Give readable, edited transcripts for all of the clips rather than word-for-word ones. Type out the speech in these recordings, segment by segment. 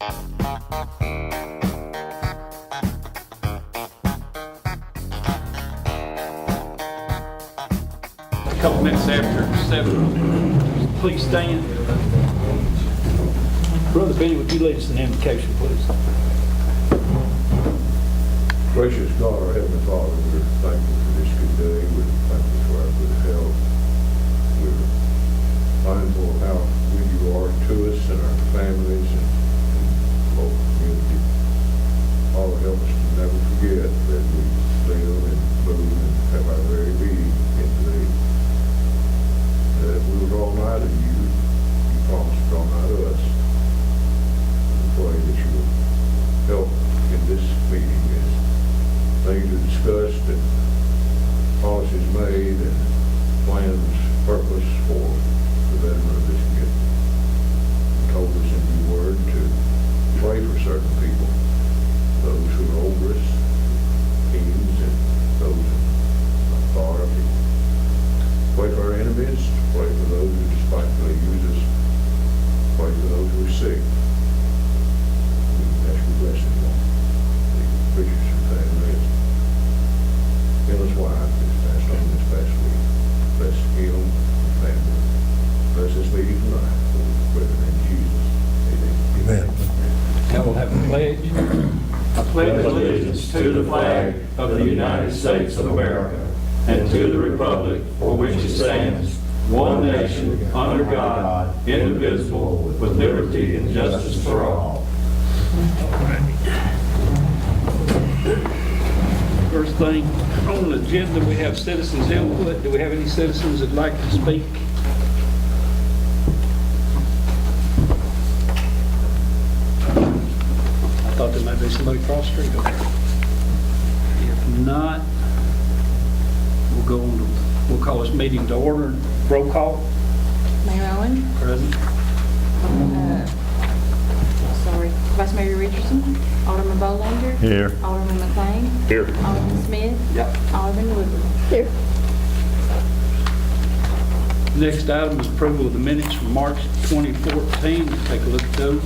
A couple minutes after 7, please stand. Brother Benny, would you lead us in invocation, please? Gracious God, our Heavenly Father, we're thankful for this good day. We're thankful for our good health. We're mindful of how good you are to us and our families and local community. All help us to never forget that we live and move and have our very being in today. That if we will draw nigh to you, you promise to draw nigh to us. We pray that you will help in this meeting as things are discussed and policies made and plans, purpose for the betterment of this community. You told us in your word to pray for certain people, those who are over us, kings and those in authority. Pray for our enemies, pray for those who despitefully use us, pray for those who are sick. We ask your blessing on the preachers and families. Hill's wife is passed on this past week. Bless him and family. Bless this meeting tonight. We pray in the name of Jesus. Amen. Now we'll have a pledge. I pledge allegiance to the flag of the United States of America and to the republic for which it stands, one nation, under God, indivisible, with liberty and justice for all. First thing on the agenda, we have citizens input. Do we have any citizens that'd like to speak? I thought there might be somebody across the street over there. If not, we'll go on to, we'll call this meeting to order. Roll call. Mayor Owen, Present. Vice Mayor Richardson, Alderman Bolanger. Here. Alderman McLean. Here. Alderman Smith. Yep. Alderman Woodward. Here. Next item is approval of the minutes from March 2014. Let's take a look at those.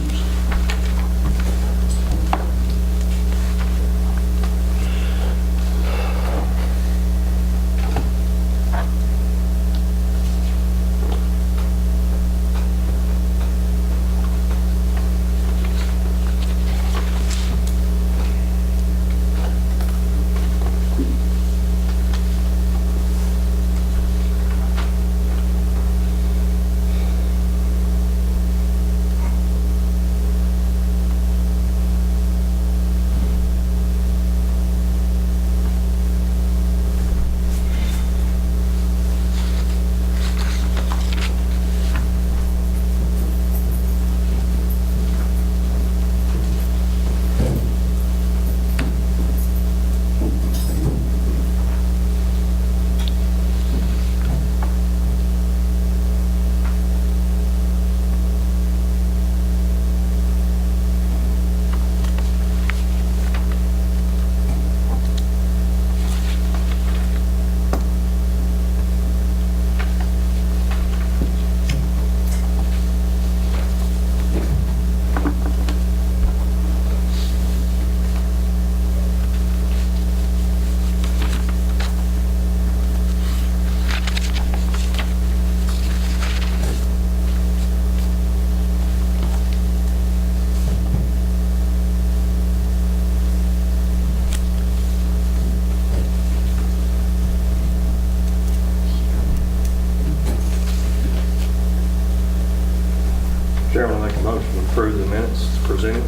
Chairman, I make a motion to approve the minutes presented.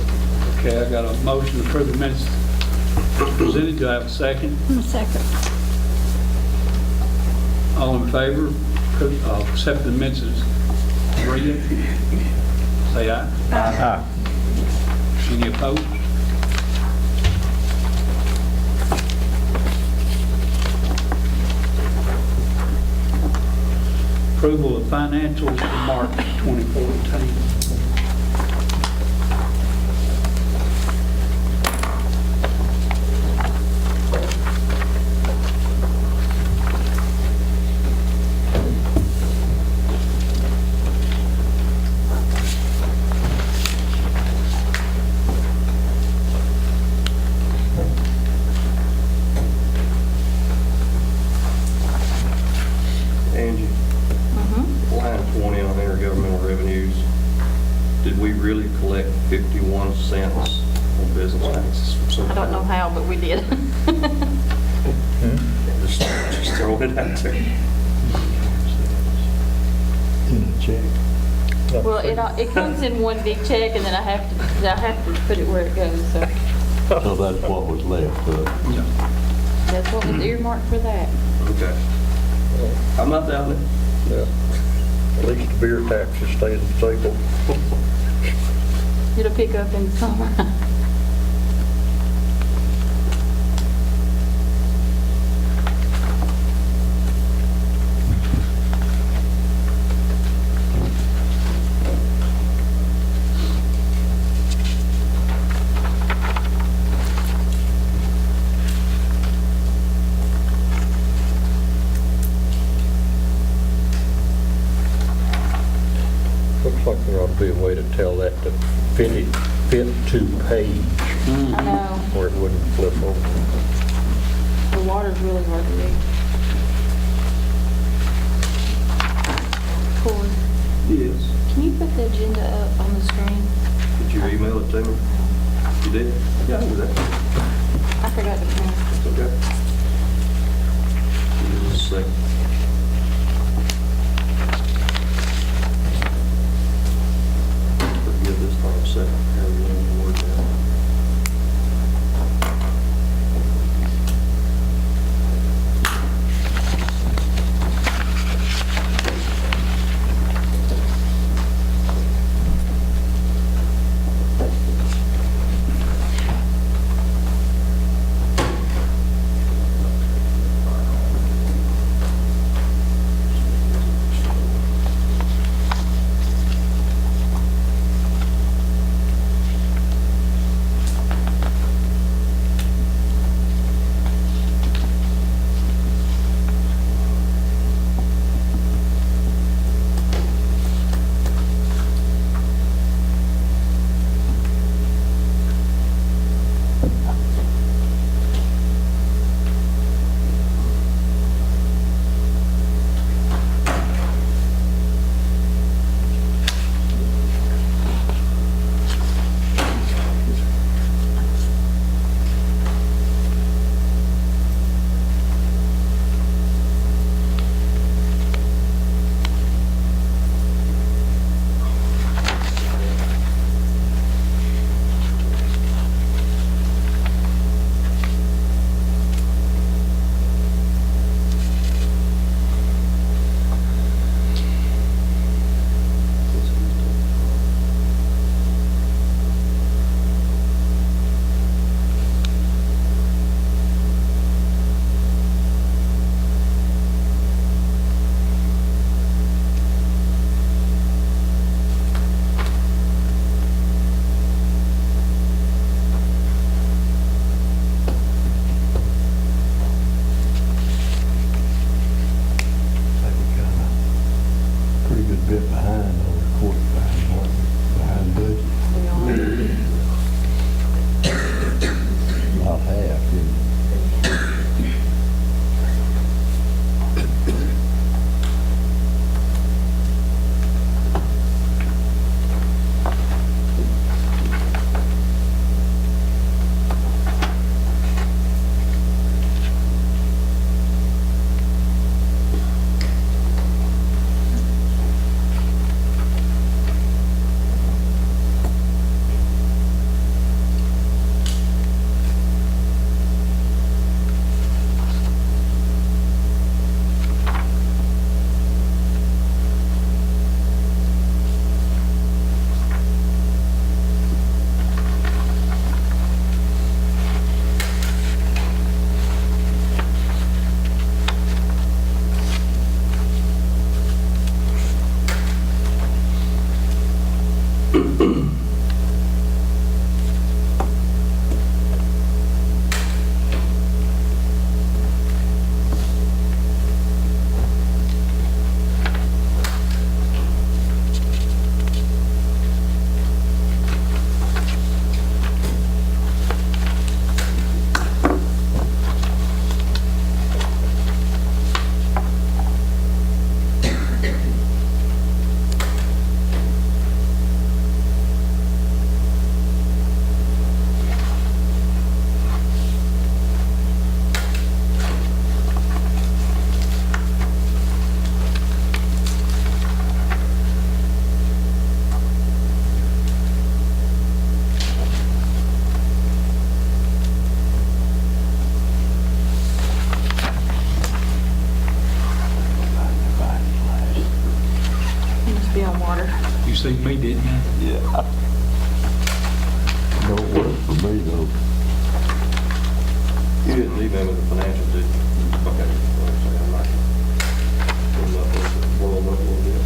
Okay, I got a motion to approve the minutes presented. Do I have a second? Second. All in favor of accepting the minutes as read? Say aye. Aye. Any opposed? Approval of financials for March 2014. 51 cents on business taxes. I don't know how, but we did. Just throwing it out there. Well, it comes in one big check, and then I have to put it where it goes, so So that's what was left, Yeah. that's what was earmarked for that. Okay. I'm not down it. Yeah. At least the beer taxes staying stable. It'll pick up in the summer. Looks like there ought to be a way to tell that to fit to page I know, where it wouldn't flip over. the water's really hard to read. Corey, Yes. can you put the agenda up on the screen? Did you email it to me? You did? Yeah, I can do that. I forgot to print. It's okay. Give me just a second. Forgive this for a second. Have you want to word that? seen me, didn't you? Yeah. Don't work for me though. You didn't email me the financials, did you? Okay. Well, so I'm not- I'm not gonna blow them up a little bit.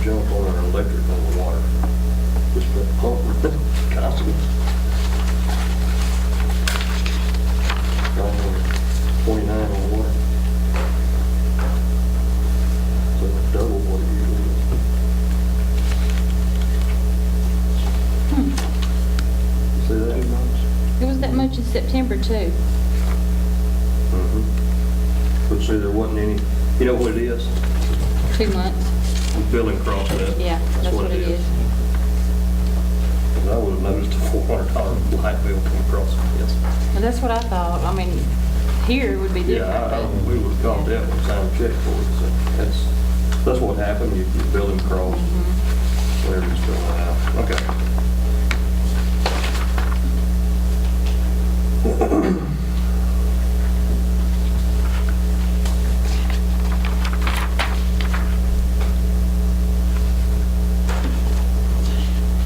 Jump on our electric on the water. Just for constant. 29 on the water. So double what it usually is. See that? It was that much in September too. But see, there wasn't any, you know what it is? 2 months. Billing crossed that. Yeah, that's what it is. I would have noticed a $400 light bill come across, yes. Well, that's what I thought. I mean, here would be different. Yeah, but- we would have called that and signed a check for it, so that's what happened, you bill him cross, whatever he's filling out, okay.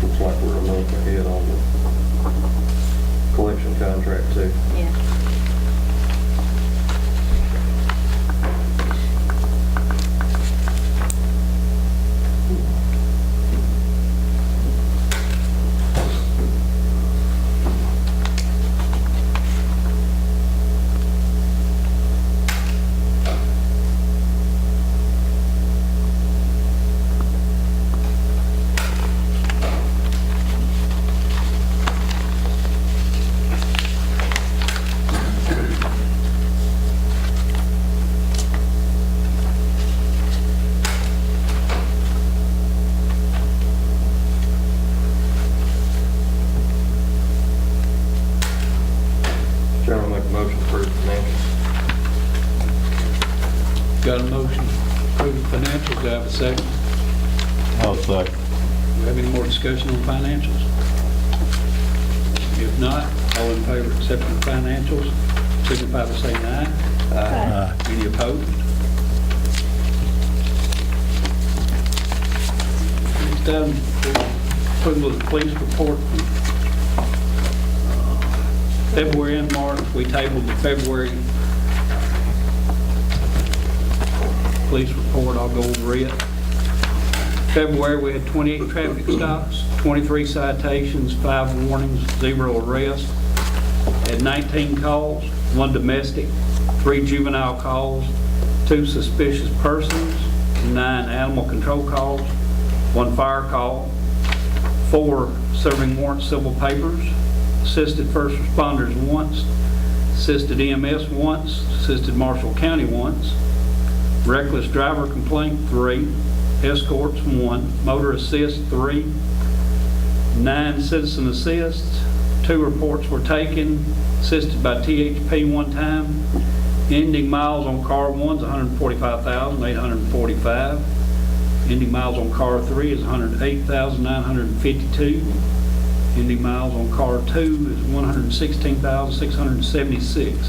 Looks like we're a month ahead on the collection contract too. Yeah. Chairman, make a motion to approve financials. Got a motion to approve the financials, do I have a second? I'll second. Do we have any more discussion on financials? If not, all in favor of accepting the financials, signify by saying aye. Aye. Any opposed? Next item, approval of the police report from February and March. We tabled the February police report. I'll go over it. February, we had 28 traffic stops, 23 citations, 5 warnings, 0 arrests. Had 19 calls, 1 domestic, 3 juvenile calls, 2 suspicious persons, 9 animal control calls, 1 fire call, 4 serving warrant civil papers, assisted first responders once, assisted EMS once, assisted Marshall County once, reckless driver complaint 3, escorts 1, motor assist 3, 9 citizen assists, 2 reports were taken, assisted by THP 1 time, ending miles on car 1 is 145,845, ending miles on car 3 is 108,952, ending miles on car 2 is 116,676.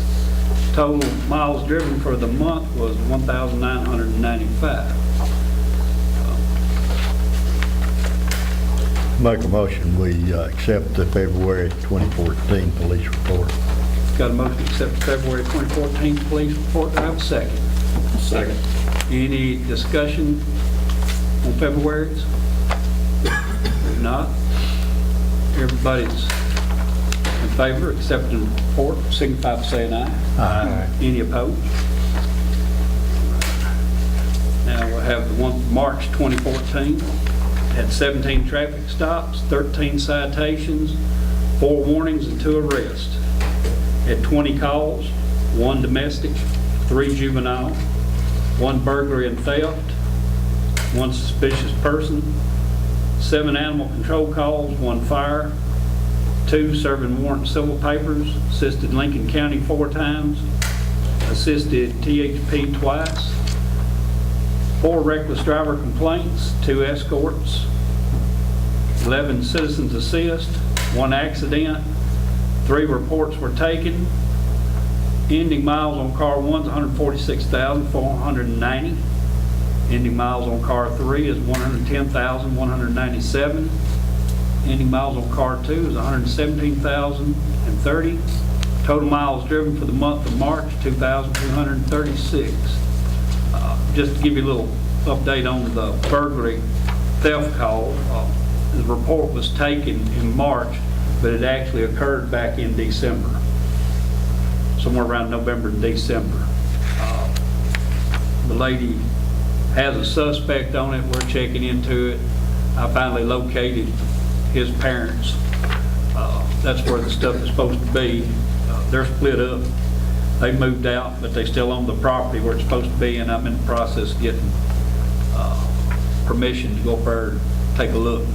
Total miles driven for the month was 1,995. Make a motion, we accept the February 2014 police report. Got a motion to accept the February 2014 police report. Do I have a second? Second. Any discussion on February's? If not, everybody's in favor of accepting the report, signify by saying aye. Aye. Any opposed? Now we'll have the one for March 2014. Had 17 traffic stops, 13 citations, 4 warnings, and 2 arrests. Had 20 calls, 1 domestic, 3 juvenile, 1 burglary and theft, 1 suspicious person, 7 animal control calls, 1 fire, 2 serving warrant civil papers, assisted Lincoln County 4 times, assisted THP twice, 4 reckless driver complaints, 2 escorts, 11 citizens assist, 1 accident, 3 reports were taken. Ending miles on car 1 is 146,490. Ending miles on car 3 is 110,197. Ending miles on car 2 is 117,030. Total miles driven for the month of March, 2,236. Just to give you a little update on the burglary theft call, the report was taken in March, but it actually occurred back in December, somewhere around November and December. The lady has a suspect on it. We're checking into it. I finally located his parents. That's where the stuff is supposed to be. They're split up. They moved out, but they still own the property where it's supposed to be, and I'm in the process of getting permission to go up there and take a look.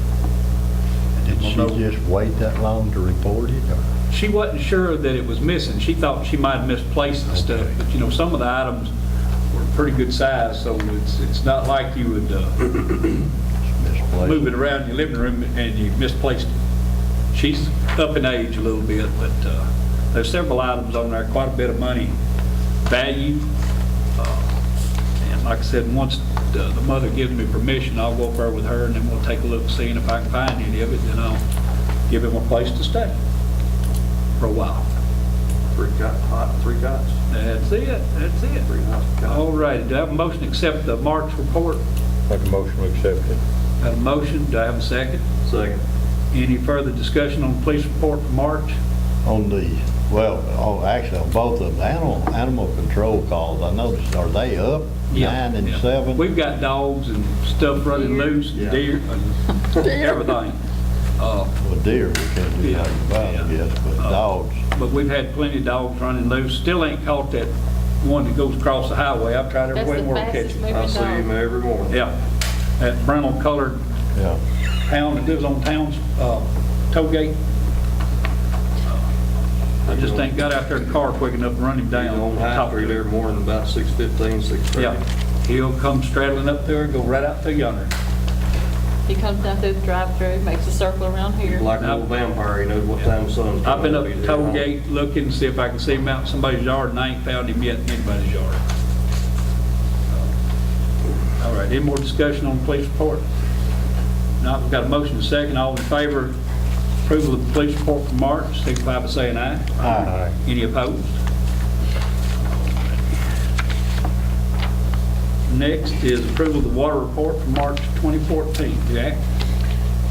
Did she just wait that long to report it? Or? She wasn't sure that it was missing. She thought she might have misplaced the stuff, but you know, some of the items were pretty good size, so it's not like you would move it around in your living room and you misplaced it. She's up in age a little bit, but there's several items on there, quite a bit of money value. And like I said, once the mother gives me permission, I'll go up there with her and then we'll take a look, seeing if I can find any of it, then I'll give him a place to stay for a while. 3 cots. That's it. 3 nights. All right, do I have a motion to accept the March report? Make a motion to accept it. Got a motion, do I have a second? Second. Any further discussion on the police report for March? Actually, on both of them, animal control calls, I noticed, are they up? 9 and 7? We've got dogs and stuff running loose, Yeah. deer, and everything. Well, deer, we can't do Yeah. nothing about, I guess, but dogs. But we've had plenty of dogs running loose. Still ain't caught that one that goes across the highway. I've tried every That's way the in the world to catch fastest him. I moving see him dog. every morning. Yeah, that brindle colored Yeah. hound that lives on town's tow gate. I just ain't got out there in the car quick enough to run him down. On High Top Street of it. every morning about 6:15, 6:30. Yeah, he'll come straddling up there and go right out through yonder. He comes down through the drive-through, makes a circle around here. Like a little vampire, he knows what time the sun's I've been up coming the toll gate looking to see if I can see him out in somebody's yard, and I ain't found him yet in anybody's yard. All right, any more discussion on the police report? Now, we've got a motion and a second. All in favor of approval of the police report for March, signify by saying aye. Aye. Any opposed? Next is approval of the water report for March 2014. Jack?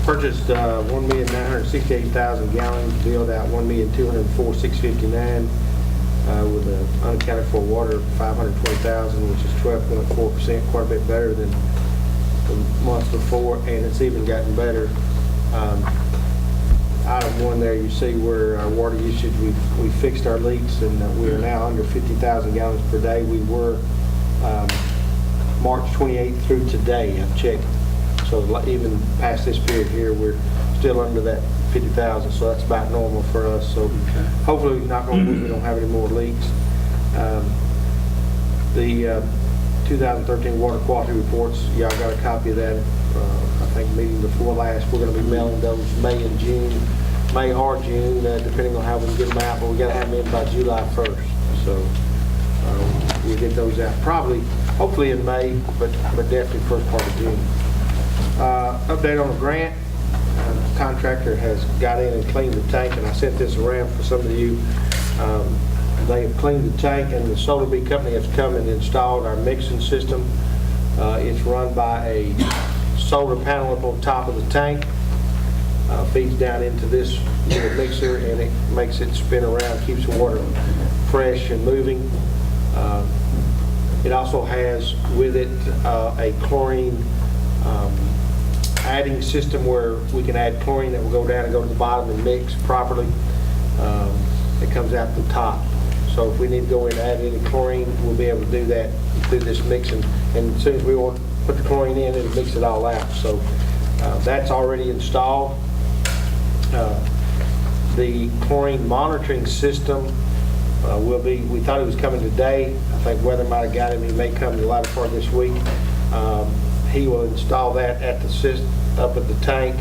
Purchased 1,968,000 gallons, billed out 1,204,659, with an unaccounted for water of 520,000, which is 12.4%, quite a bit better than the month before, and it's even gotten better. Item 1 there, you see where our water usage, we fixed our leaks, and we are now under 50,000 gallons per day. We were March 28th through today, I've checked. So even past this period here, we're still under that 50,000, so that's about normal for us. So hopefully, knock on wood, we don't have any more leaks. The 2013 water quality reports, y'all got a copy of that. I think meeting before last, we're going to be mailing those May or June, depending on how we can get them out, but we got to have them in by July 1st. So we'll get those out probably, hopefully in May, but definitely first part of June. Update on the grant. Contractor has got in and cleaned the tank, and I sent this around for some of you. They have cleaned the tank, and the Solar Bee company has come and installed our mixing system. It's run by a solar panel up on top of the tank. Feeds down into this little mixer, and it makes it spin around, keeps the water fresh and moving. It also has with it a chlorine adding system where we can add chlorine that will go down and go to the bottom and mix properly. It comes out the top. So if we need to go in and add any chlorine, we'll be able to do that through this mixing. And as soon as we want to put the chlorine in, it'll mix it all out. So that's already installed. The chlorine monitoring system will be, we thought it was coming today. I think weather might have got him. He may come the latter part of this week. He will install that at the system, up at the tank.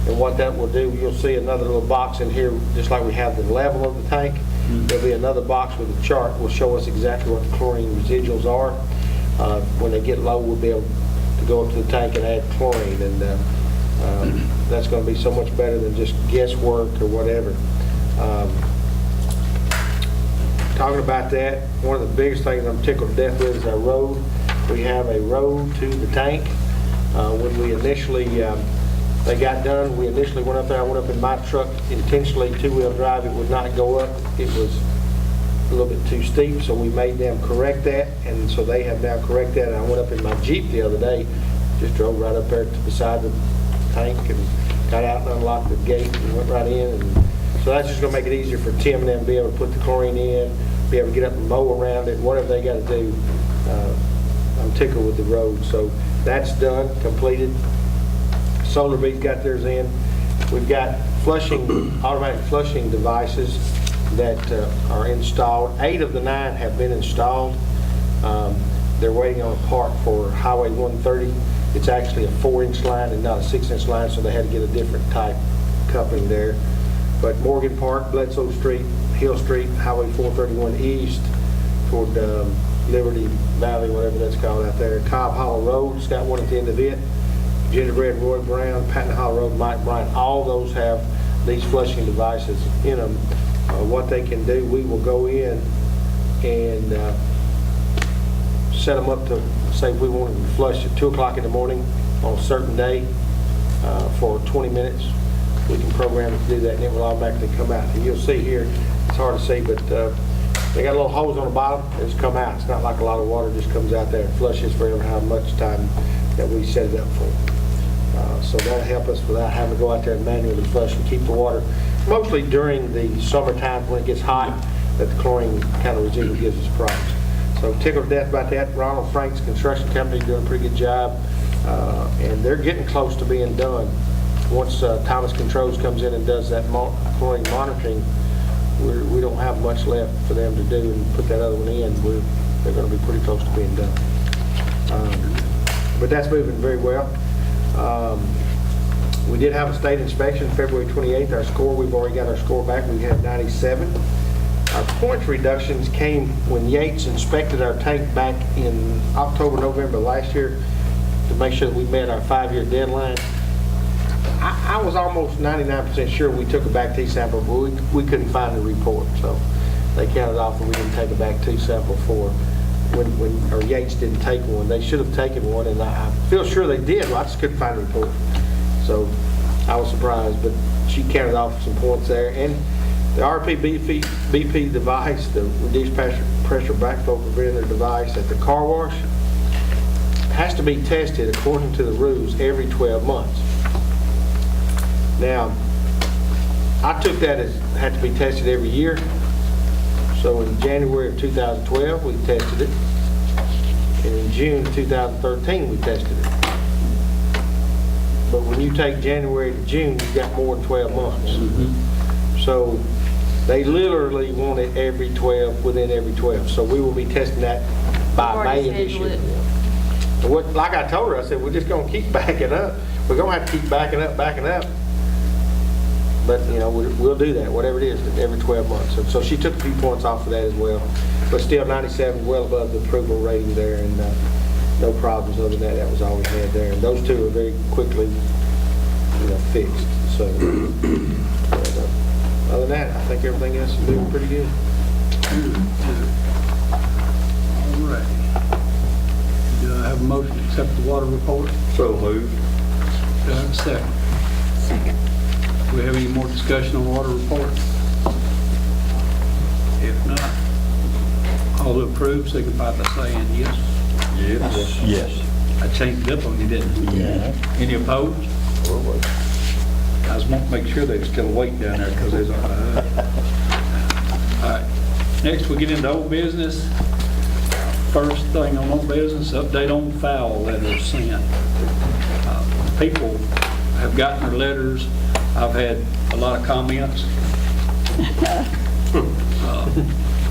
And what that will do, you'll see another little box in here, just like we have the level of the tank. There'll be another box with a chart will show us exactly what the chlorine residuals are. When they get low, we'll be able to go up to the tank and add chlorine. And that's going to be so much better than just guesswork or whatever. Talking about that, one of the biggest things I'm tickled to death with is our road. We have a road to the tank. When we initially, they got done, we initially went up there. I went up in my truck intentionally, two-wheel drive. It would not go up. It was a little bit too steep, so we made them correct that, and so they have now corrected that. And I went up in my Jeep the other day, just drove right up there to beside the tank and got out and unlocked the gate and went right in. And so that's just going to make it easier for Tim and them to be able to put the chlorine in, be able to get up and mow around it, whatever they got to do. I'm tickled with the road. So that's done, completed. Solar Bee's got theirs in. We've got flushing, automatic flushing devices that are installed. 8 of the 9 have been installed. They're waiting on a part for Highway 130. It's actually a 4-inch line and not a 6-inch line, so they had to get a different type coupling there. But Morgan Park, Bledsoe Street, Hill Street, Highway 431 East, toward Liberty Valley, whatever that's called out there. Cobb Hollow Road, it's got one at the end of it. Gingerbread Roy Brown, Patton Hollow Road, Mike Bryant, all those have these flushing devices in them. What they can do, we will go in and set them up to, say if we wanted to flush at 2 o'clock in the morning on a certain day for 20 minutes, we can program it to do that, and it will automatically come out. And you'll see here, it's hard to see, but they got little holes on the bottom, and it's come out. It's not like a lot of water just comes out there and flushes for how much time that we set it up for. So that'll help us without having to go out there and manually flush and keep the water, mostly during the summertime when it gets hot, that the chlorine kind of residual gives us problems. So tickled to death about that. Ronald Frank's construction company doing a pretty good job, and they're getting close to being done. Once Thomas Controls comes in and does that chlorine monitoring, we don't have much left for them to do and put that other one in. They're going to be pretty close to being done. But that's moving very well. We did have a state inspection February 28th. Our score, we've already got our score back. We had 97. Our points reductions came when Yates inspected our tank back in October, November last year to make sure that we met our 5-year deadline. I was almost 99% sure we took a back T sample, but we couldn't find the report. So they counted off and we didn't take a back T sample for or Yates didn't take one. They should have taken one, and I feel sure they did. Well, I just couldn't find the report. So I was surprised, but she counted off some points there. And the BP device, the reduced pressure backflow preventer device at the car wash, has to be tested according to the rules every 12 months. Now, I took that as had to be tested every year. So in January of 2012, we tested it. And in June 2013, we tested it. But when you take January to June, you've got more than 12 months. So they literally want it within every 12. So we will be testing that by May of this year. Like I told her, I said, we're just going to keep backing up. We're going to have to keep backing up. But, you know, we'll do that, whatever it is, every 12 months. So she took a few points off of that as well. But still, 97, well above the approval rating there, and no problems other than that. That was all we had there. And those two are very quickly, you know, fixed. So, but, other than that, I think everything else is moving pretty good. All right. Do I have a motion to accept the water report? So moved. Do I have a second? Second. Do we have any more discussion on the water report? If not, all who approve signify by saying yes. Yes. Yes. I changed it up on you, didn't I? Yeah. Any opposed? I just want to make sure there's still weight down there because there's a... All right. Next, we get into old business. First thing on old business, update on foul letters sent. People have gotten their letters. I've had a lot of comments.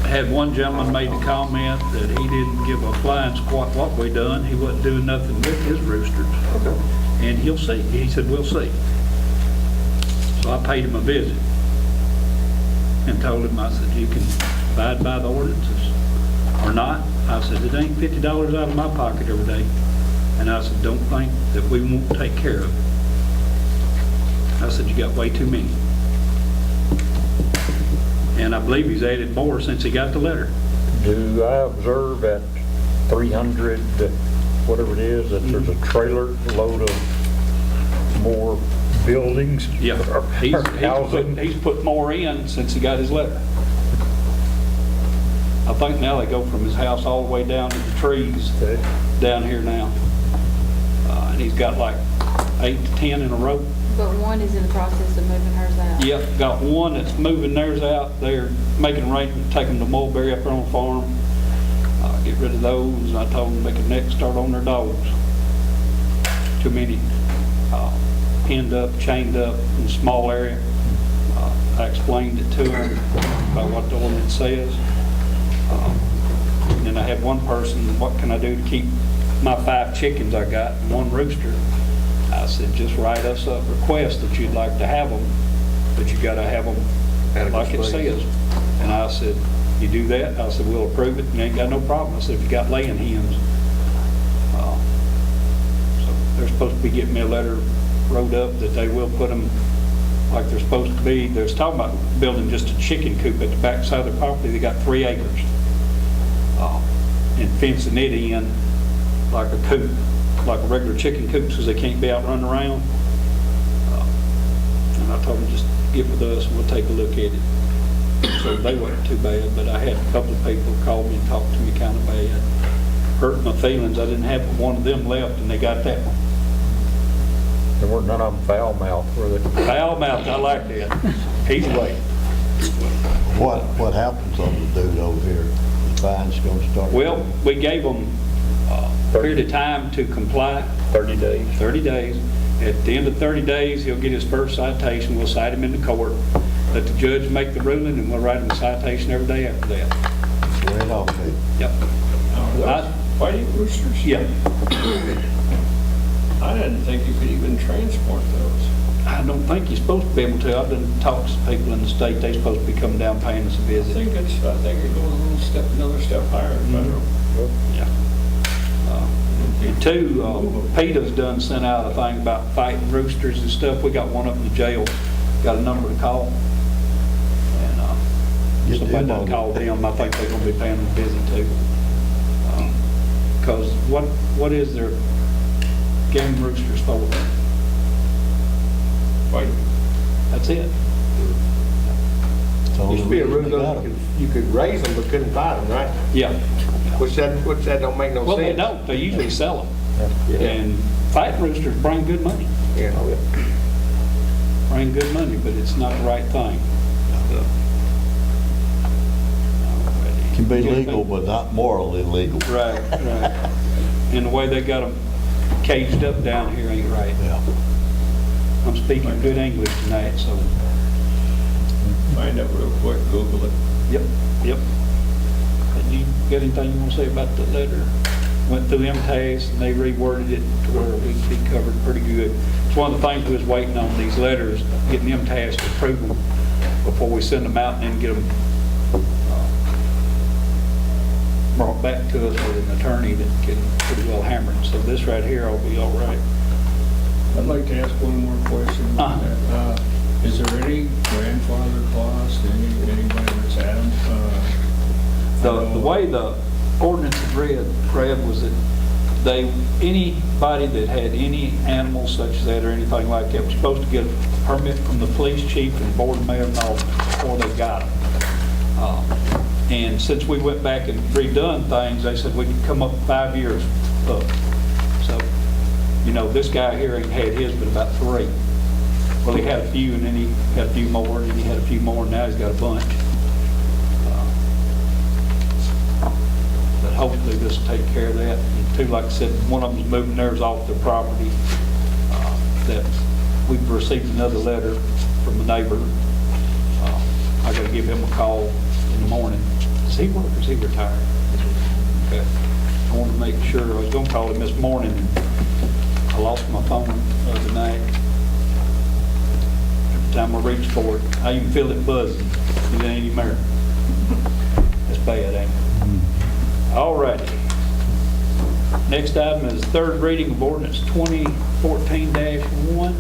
Had one gentleman made the comment that he didn't give a flying squat what we done. He wasn't doing nothing with his roosters. And he'll see. He said, we'll see. So I paid him a visit and told him, I said, you can abide by the ordinances or not. I said, it ain't $50 out of my pocket every day. And I said, don't think that we won't take care of it. I said, you got way too many. And I believe he's added more since he got the letter. Do I observe at 300, whatever it is, that there's a trailer load of more buildings? Yeah, or housing? he's put more in since he got his letter. I think now they go from his house all the way down to the trees Okay. down here now. And he's got like 8 to 10 in a row. But one is in the process of moving hers out. Yep, got one that's moving theirs out. They're making arrangements, taking them to Mulberry up there on the farm. Get rid of those. And I told them they could next start on their dogs. Too many pinned up, chained up in a small area. I explained it to them about what the ordinance says. And then I had one person, what can I do to keep my 5 chickens I got and 1 rooster? I said, just write us a request that you'd like to have them, but you got to have them like it says. And I said, you do that? I said, we'll approve it. You ain't got no problem. I said, if you got laying hens. So they're supposed to be getting me a letter wrote up that they will put them like they're supposed to be. They're talking about building just a chicken coop at the back side of their property. They got 3 acres. And fencing it in like a coop, like a regular chicken coop, so they can't be out running around. And I told them, just get with us and we'll take a look at it. So they weren't too bad, but I had a couple of people call me and talk to me kind of bad. Hurt my feelings. I didn't have but one of them left, and they got that one. There weren't none of them foul mouth, were they? Foul mouth, I like that. He's away. What happens on the dude over here? The fine's gonna start? Well, we gave them a period of time to comply. 30 days. 30 days. At the end of 30 days, he'll get his first citation. We'll cite him into court. Let the judge make the ruling, and we'll write him a citation every day after that. That's the way it ought to be. Yep. Fighting roosters? Yeah. I didn't think you could even transport those. I don't think you're supposed to be able to. I've done talked to people in the state. They're supposed to be coming down paying us a I visit. think it goes a little step, another step higher in federal. Yeah. And 2, PETA's done sent out a thing about fighting roosters and stuff. We got one up in the jail. Got a number to call. And Get somebody them done on it. called them. I think they're going to be paying them a visit too. Because what is their game roosters for? Fighting. That's it. It's the only Used to be a reason rule they got though, 'em. you could raise them but couldn't fight them, right? Yeah. Which that don't make no Well, they sense. don't. They usually sell them. Yeah. And fighting roosters bring good money. Yeah. Bring good money, but it's not the right thing. Can be legal, but not morally legal. Right, right. And the way they got them caged up down here ain't right. Yeah. I'm speaking good English tonight, so. Find out real quick, Google it. Yep. Yep. You got anything you want to say about the letter? went through MTS, and they reworded it to where we'd be covered pretty good. It's one of the things we was waiting on, these letters, getting MTS to approve them before we send them out and then get them brought back to us with an attorney that can pretty well hammer it. So this right here will be all right. I'd like to ask one more question about that. Is there any grandfather clause to anybody that's had them? The way the ordinance is read, was that anybody that had any animals such as that or anything like that was supposed to get a permit from the police chief and board of mayor and all before they got them. And since we went back and redone things, they said we could come up 5 years up. So, this guy here ain't had his but about 3. Well, he had a few, and then he had a few more, and then he had a few more, and now he's got a bunch. But hopefully this will take care of that. And two, like I said, one of them's moving theirs off their property. That we've received another letter from a neighbor. I got to give him a call in the morning. Does he work or is he retired? Okay. I want to make sure. I was going to call him this morning. I lost my phone the other night. Every time I reach for it, I even feel it buzzing. It ain't even there. That's bad, ain't it? All righty. Next item is third reading of ordinance 2014-1.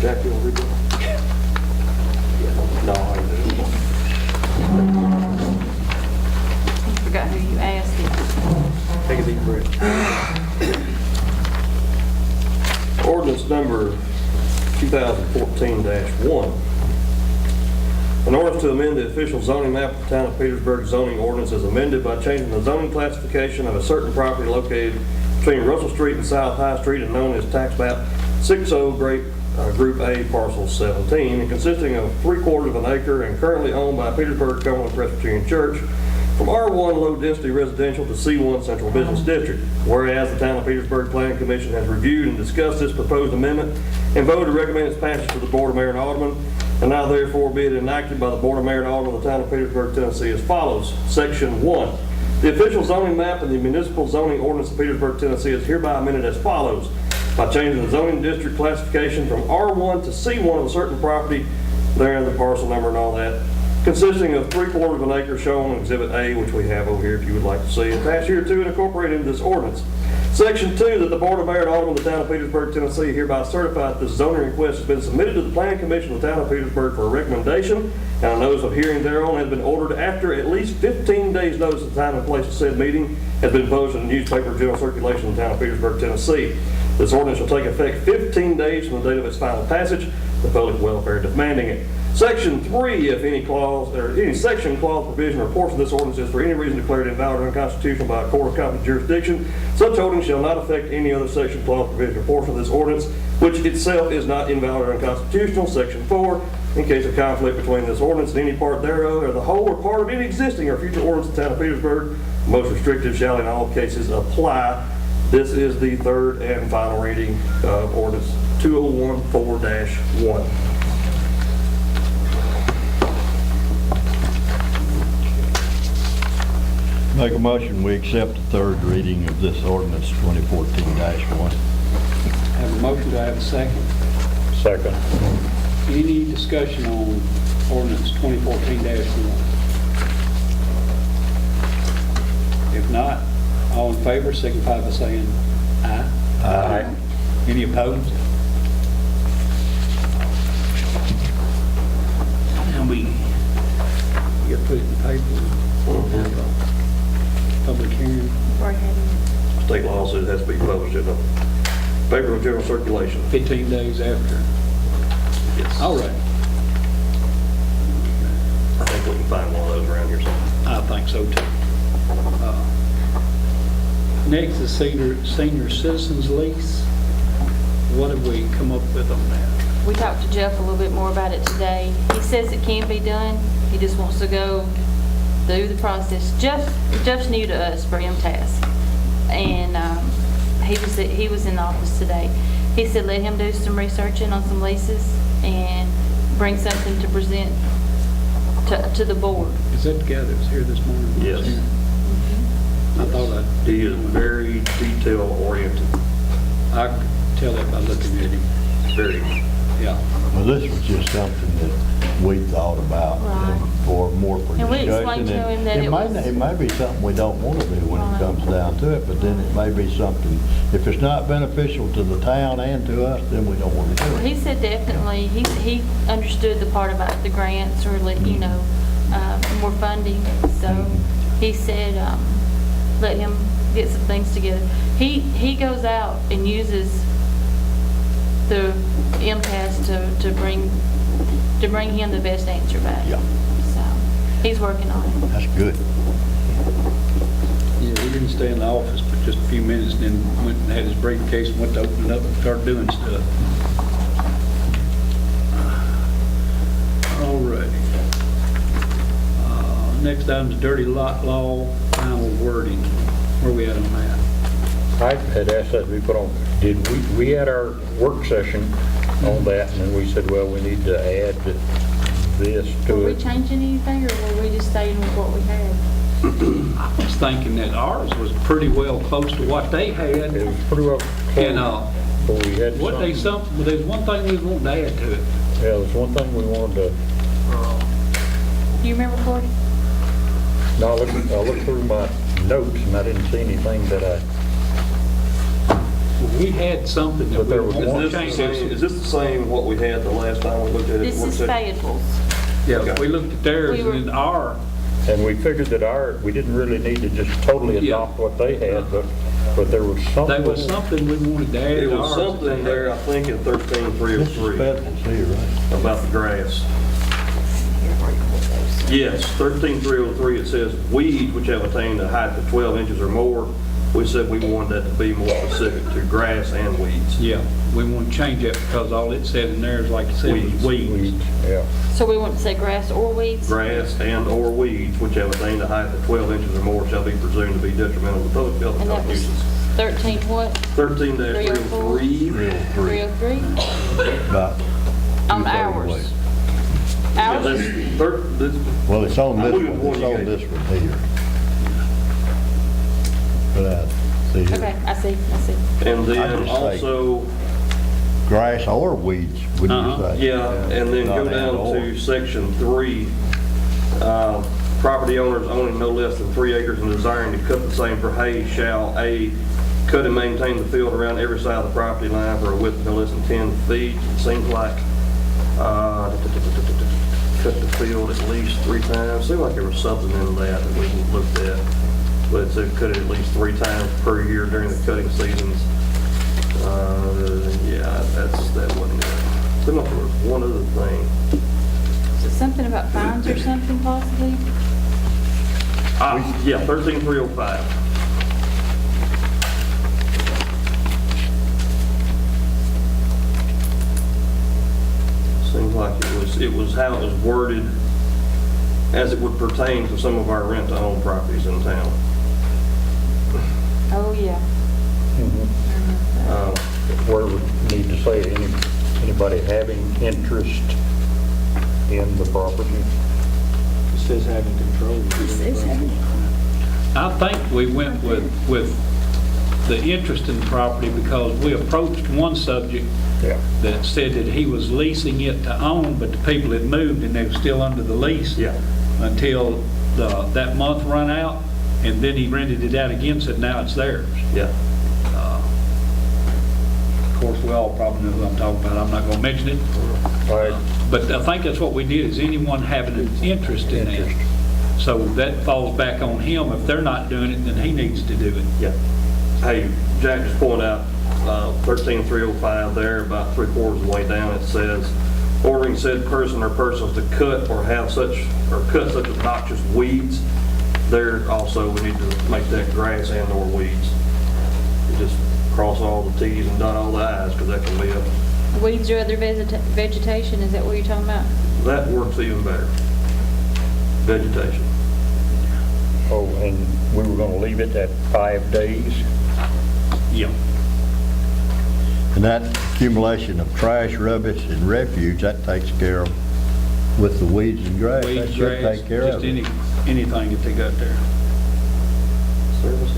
Jack, you want to read that? No, I didn't. I forgot who you asked it. Take a deep breath. Ordinance number 2014-1. An ordinance to amend the official zoning map of the town of Petersburg zoning ordinance as amended by changing the zoning classification of a certain property located between Russell Street and South High Street and known as tax map 60 Group A parcel 17 and consisting of 3/4 of an acre and currently owned by Petersburg Cumberland Presbyterian Church from R1 low density residential to C1 central business district. Whereas the town of Petersburg Planning Commission has reviewed and discussed this proposed amendment and voted to recommend its passage to the Board of Mayor and Aldermen, and now therefore be it enacted by the Board of Mayor and Aldermen of the town of Petersburg, Tennessee as follows. Section 1. The official zoning map and the municipal zoning ordinance of Petersburg, Tennessee is hereby amended as follows. By changing the zoning district classification from R1 to C1 of a certain property, there the parcel number and all that, consisting of 3/4 of an acre shown on Exhibit A, which we have over here if you would like to see, attached here to and incorporated into this ordinance. Section 2, that the Board of Mayor and Aldermen of the town of Petersburg, Tennessee hereby certify that this zoning request has been submitted to the Planning Commission of the town of Petersburg for a recommendation, and a notice of hearing thereon has been ordered after at least 15 days notice of the time and place of said meeting has been posted in the newspaper of general circulation in the town of Petersburg, Tennessee. This ordinance shall take effect 15 days from the date of its final passage, the public welfare demanding it. Section 3, if any clause, or any section, clause, provision, or portion of this ordinance is for any reason declared invalid or unconstitutional by a court of competent jurisdiction, such holding shall not affect any other section, clause, provision, or portion of this ordinance, which itself is not invalid or unconstitutional. Section 4, in case of conflict between this ordinance and any part thereof, or the whole or part of any existing or future ordinance of the town of Petersburg, the most restrictive shall in all cases apply. This is the third and final reading of ordinance 2014-1. Make a motion, we accept the third reading of this ordinance 2014-1. Have a motion, do I have a second? Second. Any discussion on ordinance 2014-1? If not, all in favor signify by saying aye. Aye. Any opposed? Now we get put it in the paper. Have a public hearing. Or had State law says it has to be published in the paper of general circulation. 15 days after. Yes. All right. I think we can find one of those around here somewhere. I think so too. Next is senior citizens lease. What have we come up with on that? We talked to Jeff a little bit more about it today. He says it can be done. He just wants to go through the process. Jeff's new to us for MTS, and he was in the office today. He said let him do some researching on some leases and bring something to present to the board. Is that the guy that was here this morning? Yes. I thought He is very detail oriented, I could tell that by looking at him. very. Yeah. Well, this was just something that we thought about Right. for more for And we discussion. explained to him that it was- It may be something we don't want to do when Right. it comes down to it, but then it may be something, if it's not beneficial to the town and to us, then we don't want to do Well, it. he said definitely, he understood the part about the grants or, you know, more funding. So he said, let him get some things together. He goes out and uses the impasse to bring him the best answer back. Yeah. So he's working on it. That's good. Yeah, he didn't stay in the office but just a few minutes, and then went and had his briefcase and went to open it up and start doing stuff. All right. Next item's dirty lot law, final wording. Where we at on that? I had asked that to be put on, we had our work session on that, and then we said, well, we need to add this to Were we it. changing anything, or were we just staying with what we had? I was thinking that ours was pretty well close to what they had. It was pretty well And, close, but we had what they something. there's one thing we want to add to it. Yeah, there's one thing we wanted to, Do you remember, Corey? no, I looked through my notes, and I didn't see anything that We had something that But we there was want one to Is this the change. same, is this the same what we had the last time we looked at it? This is Fayetteville's. Yeah, we looked at theirs We were- and then our, and we figured that we didn't really need to just totally Yeah. adopt what they had, but there was something. there was something we wanted to add It to was ours. something there, I think, in This is 13303 Federal's here, right? about the grass. Yes, 13303, it says weeds which have attained a height of 12 inches or more. We said we wanted that to be more specific to grass and weeds. Yeah, we want to change that because all it said in there is, like you said, was weeds. Yeah. So we want to say grass or weeds? Grass and/or weeds which have attained a height of 12 inches or more shall be presumed to be detrimental to public health And and that was nuisance. 13 what? 13-303. 303? About On 2:30 ours. west. Yeah, Ours? that's Well, it's on I'm this looking one, for it's you on guys. this one here. But see here, Okay, I see. And I then just say- also, grass or weeds, would you Uh-huh. say? yeah, and then go Not down and/or. to section 3. Property owners owning no less than 3 acres and desiring to cut the same for hay shall, A, cut and maintain the field around every side of the property line for a width no less than 10 feet. It seems like, cut the field at least 3 times. Seemed like there was something in that we looked at. But it said cut it at least 3 times per year during the cutting seasons. Yeah, that wasn't it. Seemed like there was one other thing. Is it something about fines or something possibly? Yeah, 13305. Seems like it was how it was worded as it would pertain to some of our rent-to-own properties in town. Oh, yeah. Where we need to say anybody having interest in the property. It says having control. I think we went with the interest in the property because we approached one subject Yeah. that said that he was leasing it to own, but the people had moved and they were still under the lease. Yeah. Until that month run out, and then he rented it out again, said now it's theirs. Yeah. Of course, we all probably know who I'm talking about, I'm not gonna mention it. All right. But I think that's what we did, is anyone having an interest in it. So that falls back on him. If they're not doing it, then he needs to do it. Yeah. Hey, Jack just pointed out 13305 there, about 3/4 of the way down, it says, ordering said person or persons to cut or cut such obnoxious weeds. There also, we need to make that grass and or weeds. You just cross all the T's and dot all the I's, because that can be Weeds or other vegetation, is that what you're talking about? that works even better. Vegetation. Oh, and we were gonna leave it at 5 days. Yeah. And that accumulation of trash, rubbish, and refuse, that takes care of, with the weeds and grass, that Weeds, should grass, take care just of it. anything that they got there. Service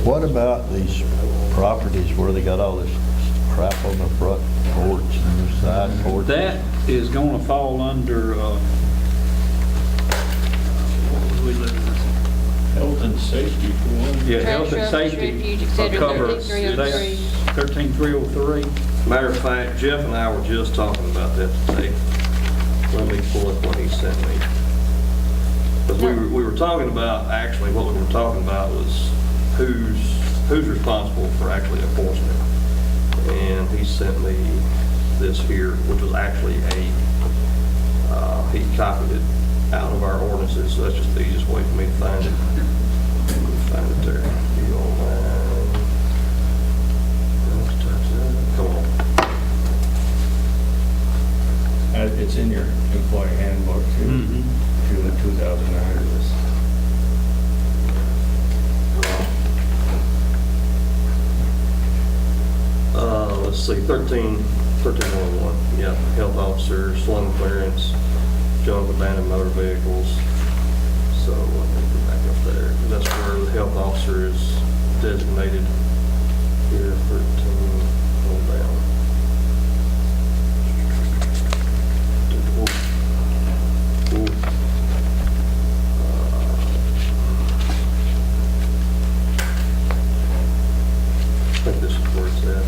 What about these properties where they got all this crap on the front porch and the side porch? That is gonna fall under, what was we looking at? Health and safety for one. Yeah, health and Trash, rubbish, safety. refuge, et cetera, Cover 13303. 13303. Matter of fact, Jeff and I were just talking about that today. Let me pull up what he sent me. Because we were talking about, actually, what we were talking about was who's responsible for actually enforcing it. And he sent me this here, which was actually he copied it out of our ordinances, so that's just the easiest way for me to find it. Find it there. If you don't mind. Come on. It's in your employee handbook too, to the 2009. Let's see, 1311, yeah, health officer, slum clearance, junk abandoned motor vehicles. So let me go back up there, 'cause that's where the health officer is designated here, 13, hold down. Ooh. I think this is where it's at.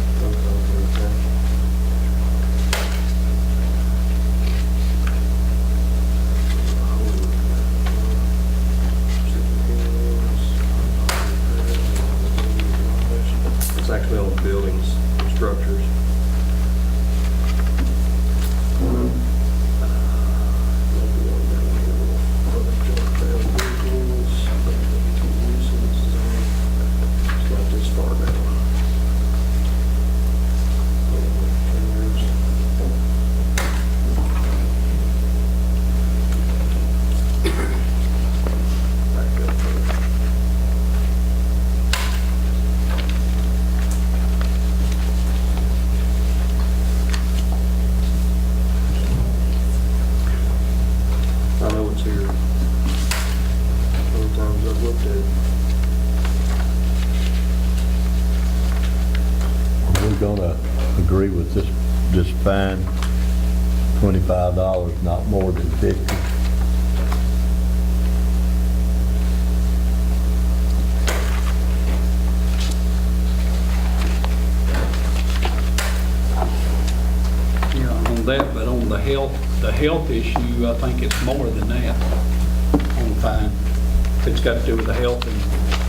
It's actually all buildings and structures. It's not this far down. Back up there. I know it's here. Sometimes I've looked at it. We're gonna agree with this fine, $25, not more than 50. Yeah, on that, but on the health issue, I think it's more than that on the fine. It's got to do with the health and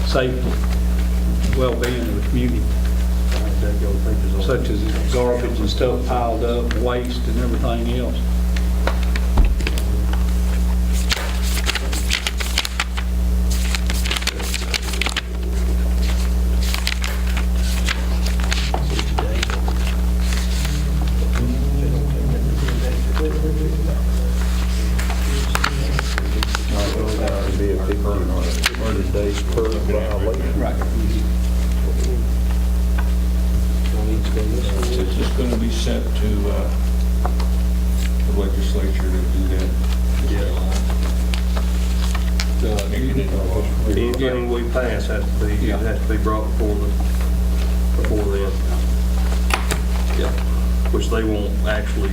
safety, well-being of the community, such as garbage and stuff piled up, waste and everything else. It'd be a 50 days per violation. Right. It's just going to be sent to the legislature to do that. Anything we pass has to be brought before then. Yeah, which they won't actually,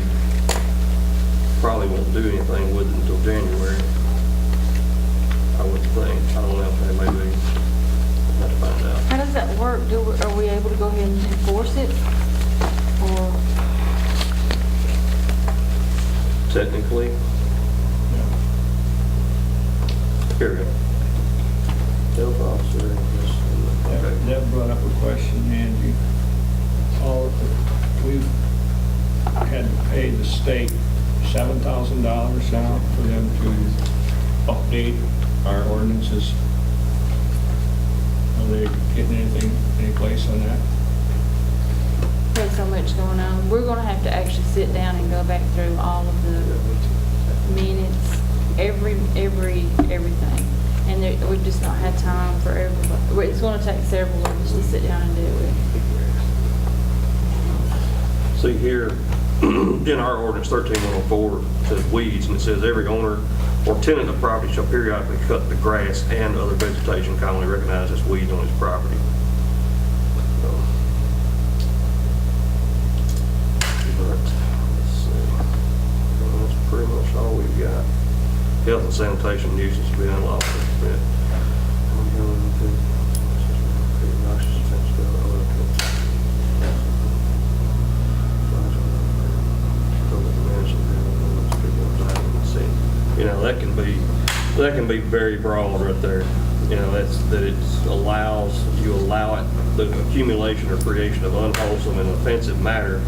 probably won't do anything with it until January. I would think. I don't know if they maybe have to find out. How does that work? Are we able to go ahead and enforce it? Or, Technically, here we go. Health officer. Okay. That brought up a question, Angie. We've had to pay the state $7,000 now for them to update our ordinances. Are they getting any place on that? there's so much going on. We're gonna have to actually sit down and go back through all of the minutes, everything. And we've just not had time for everybody. It's gonna take several of us to sit down and do it. See here, in our ordinance 13104, it says weeds, and it says every owner or tenant of property shall periodically cut the grass and other vegetation commonly recognized as weeds on his property. That's all we've got. Health and sanitation nuisance being unlawful. You know, that can be very broad right there. You know, you allow it, the accumulation or creation of unwholesome and offensive matter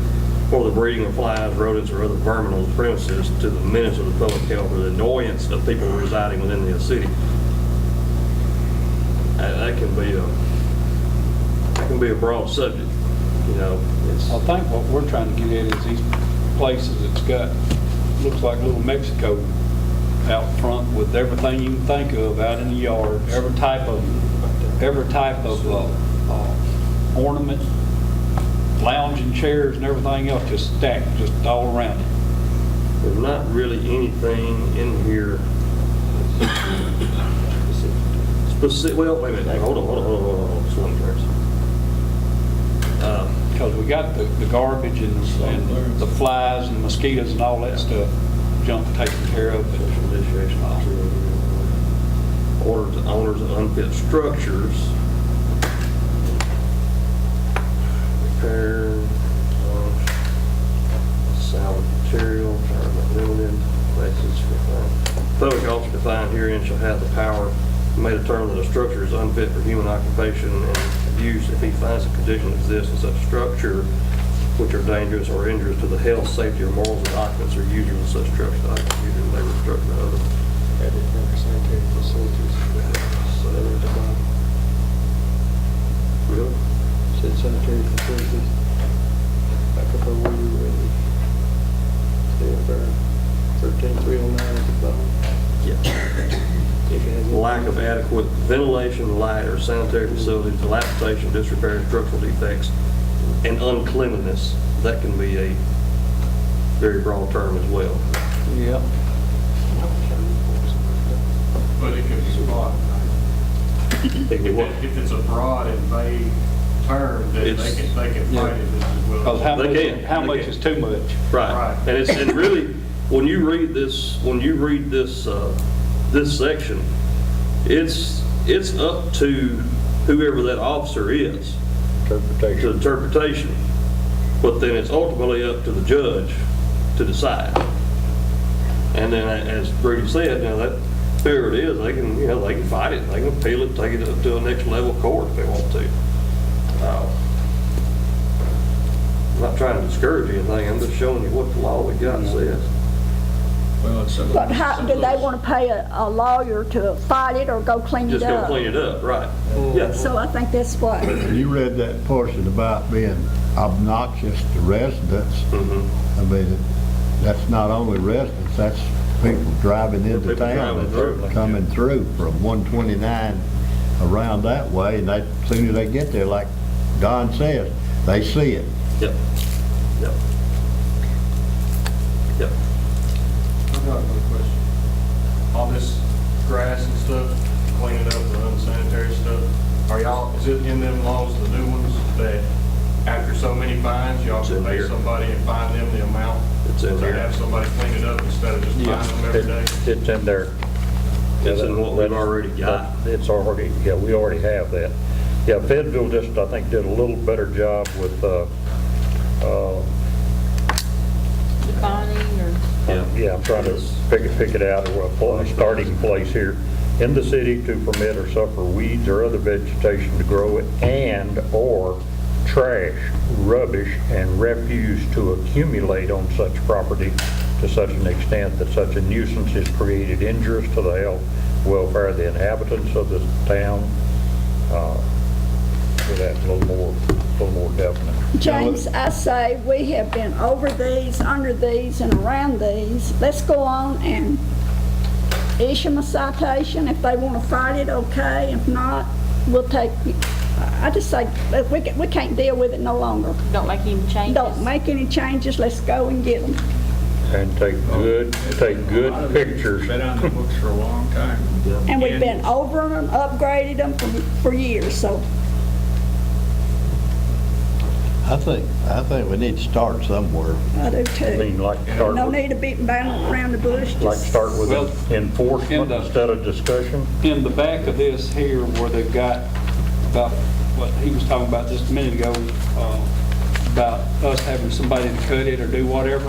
for the breeding of flies, rodents, or other vermin on the premises to the menace of the public health or the annoyance of people residing within the city. That can be a broad subject, you know. I think what we're trying to get at is these places that's got, looks like little Mexico out front with everything you can think of out in the yard, every type of ornament, lounging chairs and everything else just stacked just all around it. There's not really anything in here specific. Well, wait a minute. Hold on. Just one minute. Because we got the garbage and the flies and mosquitoes and all that stuff, junk taken care of. Order to owners of unfit structures. Repair, salvage material, limited places for public officer defined herein shall have the power to make a determine that a structure is unfit for human occupation and use if he finds a condition exists in such structure which are dangerous or injurious to the health, safety, or morals of the occupants or users of such structure. The occupants using labor structure and other. Sanitary facilities. Really? Said sanitary facilities. Back up over where you were ready. Stay up there. 13309 at the bottom. Yeah. If it has any- Lack of adequate ventilation, light, or sanitary facilities, dilapidation, disrepair, structural defects, and uncleanliness. That can be a very broad term as well. Yeah. But it could be broad. It can be what? If it's a broad and vague term, then they It's- can fight it as Because well. They can. how They much can. is too much? Right. Right. And really, when you read this this section, it's up to whoever that officer is to Interpretation. interpretation. But then it's ultimately up to the judge to decide. And then, as Brady said, you know, that whoever it is, they can fight it, they can appeal it, take it up to a next level court if they want to. I'm not trying to discourage anything, I'm just showing you what the law we got says. Well, it's some- But how, some do of they those- want to pay a lawyer to fight it or go clean it Just go up? clean it up, right? Yeah. So I think that's what, You read that portion about being obnoxious to residents. Mhm. I mean, that's not only residents, that's people driving into People town, driving through. that's coming through from 129 around that way, and as soon as they get there, like Don says, they see it. Yep. Yep. Yep. I've got another question. All this grass and stuff, cleaning up the unsanitary stuff, is it in them laws, the new ones, that after so many fines, y'all It's in can pay here. somebody and fine them the amount? It's in To there. have somebody clean it up instead of just finding them every day? It's in there. It's in what we've already got. It's already, yeah, we already have that. Yeah, Fayetteville just, I think, did a little better job with, Defining or, yeah, I'm trying to pick it out, or a starting place here. In the city to permit or suffer weeds or other vegetation to grow and/or trash, rubbish, and refuse to accumulate on such property to such an extent that such a nuisance is created injurious to the health, welfare of the inhabitants of the town. With that a little more definite. James, I say we have been over these, under these, and around these. Let's go on and issue them a citation. If they want to fight it, okay. If not, we'll take, I just say, we can't deal with it no longer. don't make any changes. Don't make any changes, let's go and get them. And take good pictures. Been on the books for a long time. And we've been over them, upgraded them for years, so. I think we need to start somewhere. I do I mean, too. like start No with, need of beating around the bush. like just- start with Well, enforcement in the- instead of discussion. In the back of this here, where they've got about what he was talking about just a minute ago, about us having somebody to cut it or do whatever.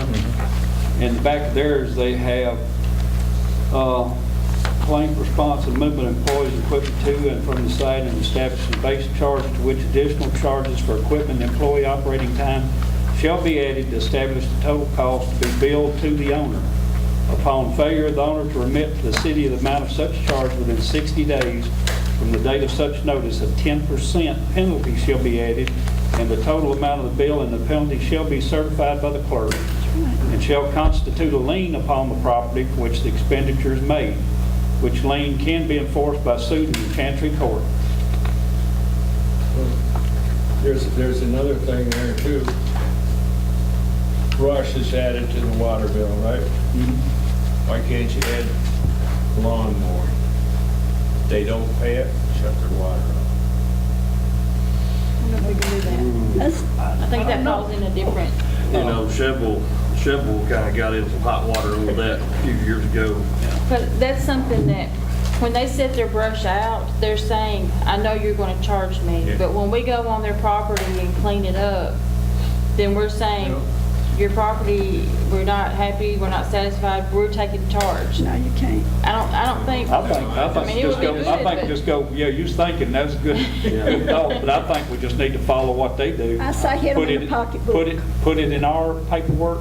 In the back of theirs, they have claim response and movement of employees and equipment to and from the site, and establishing base charge to which additional charges for equipment and employee operating time shall be added to establish the total cost to be billed to the owner. Upon failure of the owner to remit to the city the amount of such charge within 60 days from the date of such notice, a 10% penalty shall be added, and the total amount of the bill and the penalty shall be certified by the clerk, and shall constitute a lien upon the property for which the expenditure is made, which lien can be enforced by suit in the Chancery Court. There's another thing there too. Brush is added to the water bill, right? Why can't you add lawn mowing? They don't pay it, shut their water off. I don't know if we can do that. That's- I think that falls in a different, You know, Chevrolet kind of got in some hot water over that a few years ago. but that's something that, when they set their brush out, they're saying, I know you're gonna charge me, Yeah. but when we go on their property and clean it up, then we're saying, your property, we're not happy, we're not satisfied, we're taking charge. No, you can't. I don't think. I think mean, it just would be go, good, I think but- just go, yeah, you was thinking, that's a good thought, but I think we just need to follow what they do. I say hit 'em Put in the it- pocketbook. Put it in our paperwork,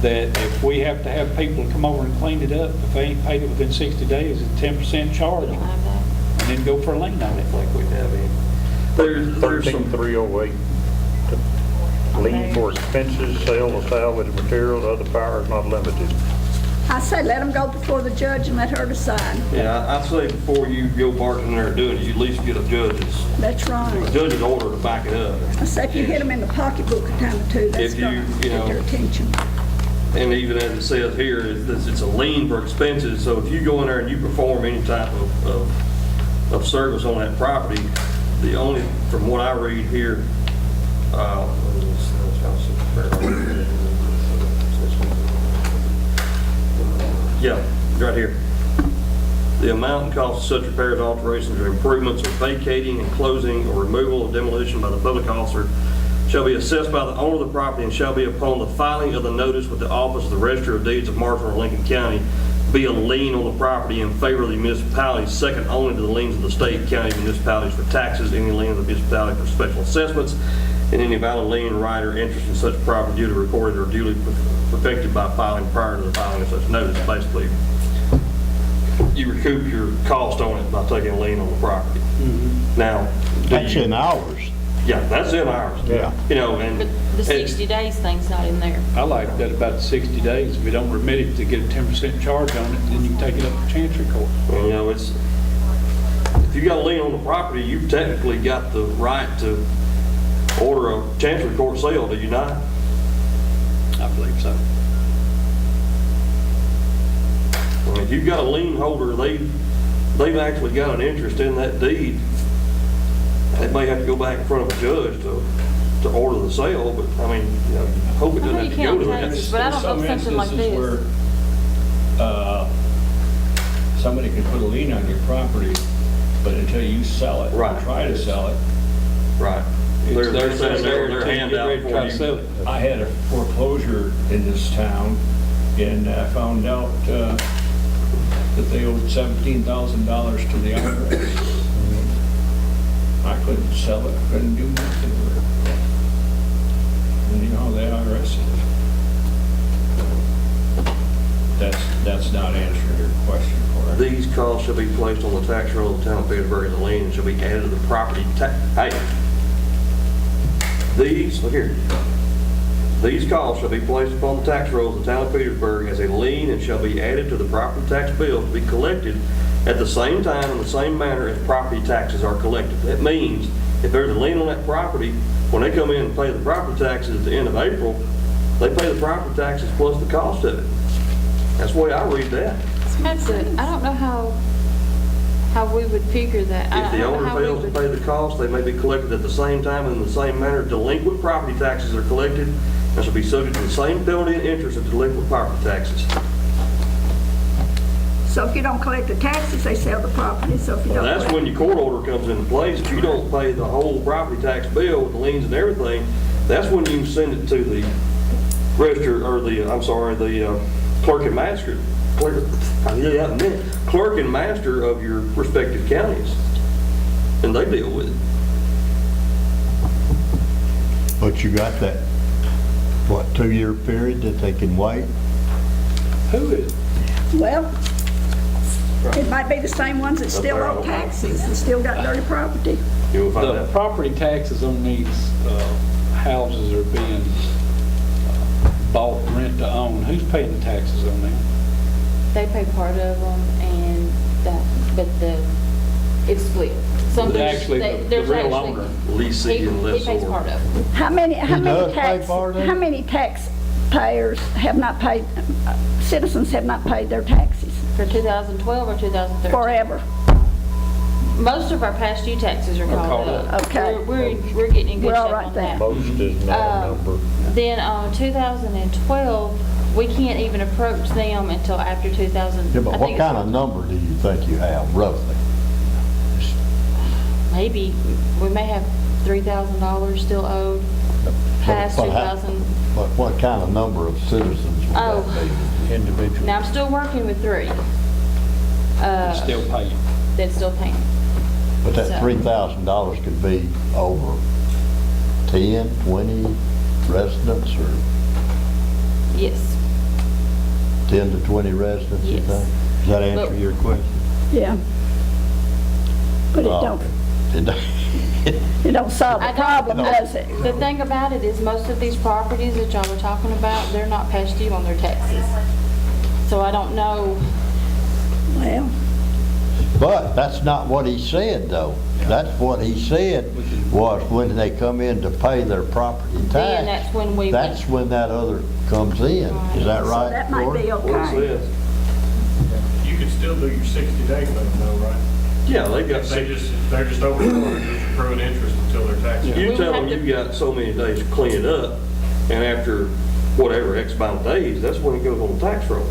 that if we have to have people to come over and clean it up, if they ain't paid it within 60 days, it's 10% charge, We and don't have that. then go for a lien on it. Like we have any. There's some, 13308, lien for expenses, sale of salvage materials, other powers not limited. I say let them go before the judge and let her decide. yeah, I'd say before you go barking in there and doing it, you at least get a That's right. judge's order to back it up. I say if you hit them in the pocketbook a time or two, that's If you, gonna you get know- their attention. And even as it says here, it's a lien for expenses, so if you go in there and you perform any type of service on that property, the only, from what I read here, yeah, right here. The amount and cost of such repairs, alterations, or improvements, or vacating and closing or removal or demolition by the public officer shall be assessed by the owner of the property and shall be upon the filing of the notice with the office of the Register of Deeds of Marshall or Lincoln County, be a lien on the property in favor of the municipality, second only to the liens of the state, county, municipalities for taxes, any lien of the municipality for special assessments, and any valid lien, right, or interest in such property duly recorded or duly perfected by filing prior to the filing of such notice. Basically, you recoup your cost on it by taking a lien on the property. Now, do That's you- in ours. Yeah, that's in ours. Yeah. You know, and. But the and- 60 days thing's not in there. I like that about 60 days. If we don't remit it to get a 10% charge on it, then you can take it up to Chancery Court. You know, it's, if you got a lien on the property, you've technically got the right to order a Chancery Court sale, do you not? I believe so. I mean, if you've got a lien holder, they've actually got an interest in that deed. They may have to go back in front of a judge to order the sale, but I mean, you know, hope it I know doesn't you have to go to can't that. tax it, but I don't know if something like Some this. instances where somebody can put a lien on your property, but until you sell it, Right. try to sell it. Right. They're It's sending their until you hand get out ready to try to for sell you. it. I had a foreclosure in this town, and I found out that they owed $17,000 to the IRS. I couldn't sell it, couldn't do nothing with it. And you know how the IRS is. That's not answering your question, correct? These costs shall be placed on the tax roll of the town of Petersburg as a lien and shall be added to the property tax. Hey, these, look here. These costs shall be placed upon the tax rolls of the town of Petersburg as a lien and shall be added to the property tax bill to be collected at the same time in the same manner as property taxes are collected. That means if there's a lien on that property, when they come in and pay the property taxes at the end of April, they pay the property taxes plus the cost of it. That's the way I read that. That's it. I don't know how we would figure that. I If the don't know owner how we fails to would- pay the cost, they may be collected at the same time and in the same manner delinquent property taxes are collected and shall be subject to the same penalty and interest of delinquent property taxes. So if you don't collect the taxes, they sell the property, so if you don't. That's collect- when your court order comes into place. If you don't pay the whole property tax bill with the liens and everything, that's when you can send it to the register, or the clerk and master, clerk and master of your respective counties, and they deal with it. But you got that, what, 2-year period that they can wait? Who is, Well, it might be the same ones that still owe taxes, and still got dirty property. You'll find the out. property taxes on these houses are being bought rent to own? Who's paying the taxes on them? They pay part of them, and that, but it's split. Some But there's- actually, they- the there's real actually- owner. Leasing and He pays lessor. part of it. How many does pay part of it? how many taxpayers have not paid, citizens have not paid their taxes For 2012 or 2013? forever? Most of our past due taxes are caught caught up. up. Okay. We're getting in good We're all shape right on there. that. Most is not a number. Then on 2012, we can't even approach them until after 2000. Yeah, but I what think kind it's of number do you think you have roughly? Maybe, we may have $3,000 still owed past But how- 2000. But what kind of number of citizens would Oh. that be? Individual? Now, I'm still working with 3 Still paying? that's still paying. But that So- $3,000 could be over 10, 20 residents, or Yes. 10 to 20 residents, you Yes. think? Does that answer But- your question? Yeah. But it don't, it don't solve I the don't- problem, does it? The thing about it is, most of these properties that y'all were talking about, they're not past due on their taxes. So I don't know, Well, But that's not what he said, though. That's what he said was when they come in to pay their property tax. Then that's when we- That's when that other comes in. Is that so right, that might Gordon? be What it okay. says. You could still do your 60-day thing though, right? Yeah, they got They're just overcharged, just accruing interest until their taxes. You We tell would them have you to- got so many days to clean it up, and after whatever, X amount of days, that's when it goes on the tax roll.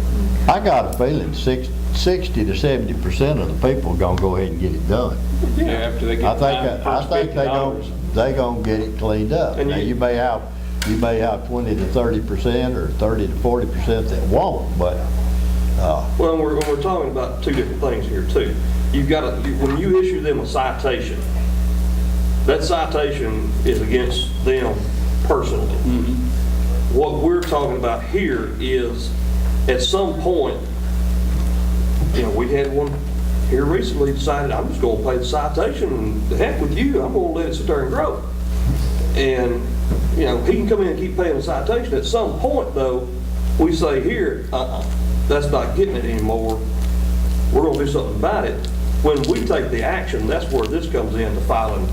I got a feeling 60 to 70% of the people gonna go ahead and get it done. Yeah, after they I get think, the I first think $50. they gonna get it cleaned up. And Now, you- you may have 20 to 30% or 30 to 40% that won't, but, Well, and we're talking about two different things here too. You've got to, when you issue them a citation, that citation is against them personally. What we're talking about here is, at some point, we had one here recently decided, I'm just gonna pay the citation, and the heck with you, I'm gonna let it sit there and grow. And, he can come in and keep paying the citation. At some point, though, we say here, that's not getting it anymore. We're gonna do something about it. When we take the action, that's where this comes in, to filing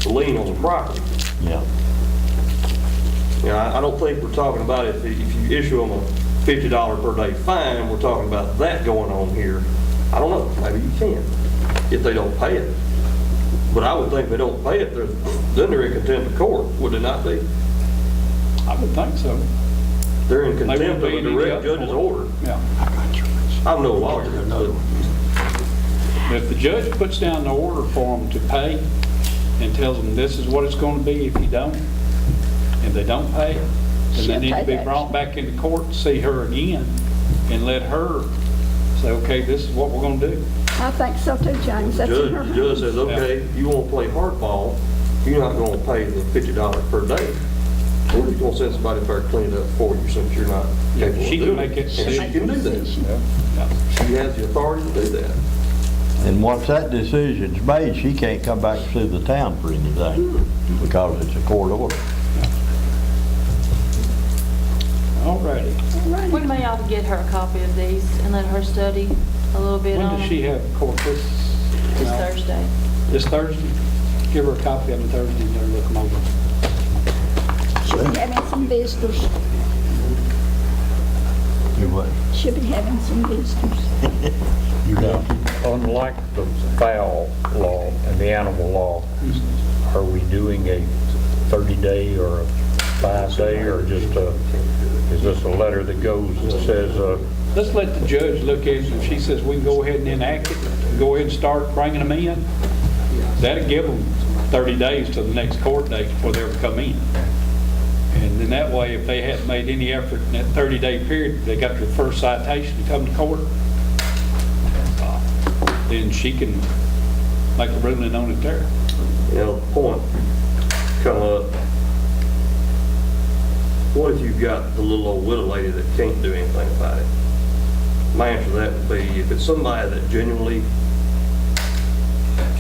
the lien on the property. yeah. I don't think we're talking about if you issue them a $50 per day fine, we're talking about that going on here. I don't know, maybe you can, if they don't pay it. But I would think if they don't pay it, then they're in contempt of court, would it not be? I would think so. They're in They contempt wouldn't of be a any direct judge judge's for it. order. Yeah. I'm no lawyer, but If the judge puts down the order for them to pay and tells them this is what it's going to be if you don't, if they don't pay, then they She'll need to take be action. brought back into court to see her again and let her say, okay, this is what we're going to do. I think so too, James. the That's in her judge hands. says, okay, you want to play hardball, you're not going to pay the $50 per day. We're just going to send somebody there to clean it up for you since you're not Yeah, capable of she can doing make it. that And she decision. can do that. Yeah. She has the authority to do that. And once that decision's made, she can't come back and sue the town for anything because it's a court order. All righty. we may ought to get her a copy of these and let her study a little bit When on does she them. have court? This Thursday. This Thursday? Give her a copy of them Thursday and let her look them over. She'll be having some visitors. You what? Should be having some visitors. You got Unlike the fowl law and the animal law, are we doing a 30-day or a 5-day, or just is this a letter that goes that says, Let's let the judge look at it. If she says we can go ahead and enact it, go ahead and start bringing them in, that'll give them 30 days to the next court date before they ever come in. And then that way, if they hadn't made any effort in that 30-day period, they got their first citation to come to court, then she can make a ruling on it there. You know, the point come up, what if you've got the little old widow lady that can't do anything about it? My answer to that would be, if it's somebody that genuinely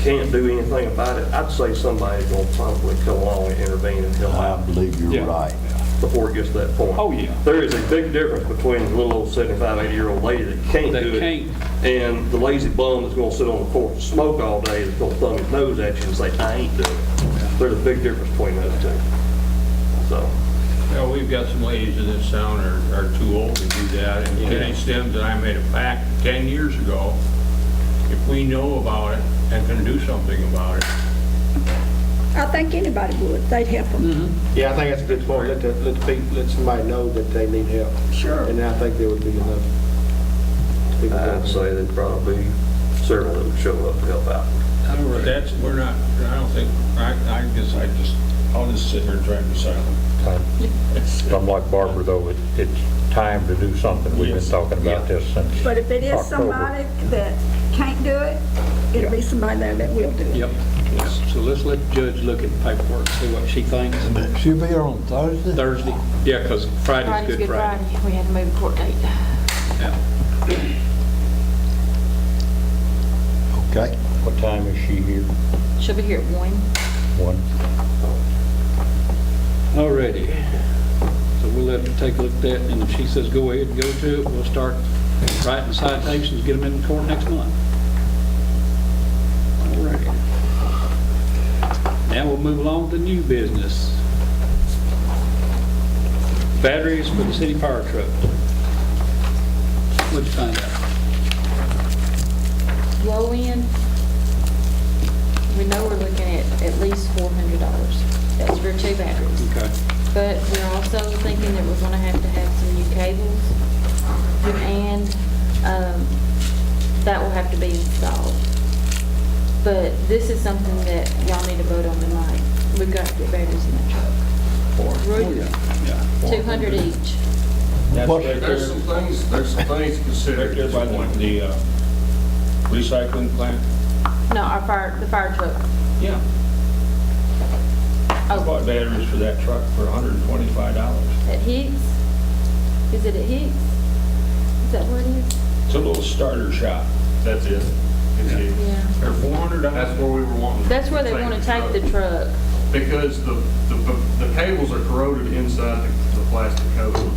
can't do anything about it, I'd say somebody's gonna probably come along and intervene and help I out believe you're Yeah. right. before it gets to that point. Oh, yeah. There is a big difference between the little old 75, 80-year-old lady that can't That do it can't. and the lazy bum that's gonna sit on the porch and smoke all day, that's gonna thumb his nose at you and say, I ain't doing it. There's a big difference between those two. So, Well, we've got some ladies in this town are too old to do that, and Kenny Stims and I made a pact 10 years ago, if we know about it and can do something about it. I think anybody would, they'd help them. Yeah, I think that's a good point. Let somebody know that they need help. Sure. And I think there would be enough people. I'd say there'd probably be several that would show up to help out. But that's, we're not, I don't think, I guess I'll just sit here and try to be silent. I'm like Barbara though, it's time to do something. We've been Yes. talking about this since But if it is October. somebody that can't do it, it'll be somebody there that will do it. Yep. So let's let the judge look at the paperwork, see what she thinks. She'll be here on Thursday? Thursday, yeah, because Friday's Good Friday. We had to move the court date. Yeah. Okay. What time is she here? She'll be here at 1. 1? Alrighty. So we'll let her take a look at that, and if she says go ahead and go to it, we'll start writing citations, get them in court next month. Alrighty. Now we'll move along to new business. Batteries for the city fire truck. What'd you find out? Low end, we know we're looking at least $400. That's for 2 batteries. Okay. But we're also thinking that we're gonna have some new cables, and that will have to be installed. But this is something that y'all need to vote on tonight. We've got to get batteries in that truck. Yeah. 200 each. That's What- right There's some there, things to consider right at there this by point. the recycling plant. No, the fire truck. Yeah. I Oh, bought batteries for that truck for $125. at Hicks? Is it at Hicks? Is that where it is? It's a little starter shop. That's it. It's it. Yeah. They're $400. That's where we were wanting. That's where they want to take the truck. Because the cables are corroded inside the plastic coating.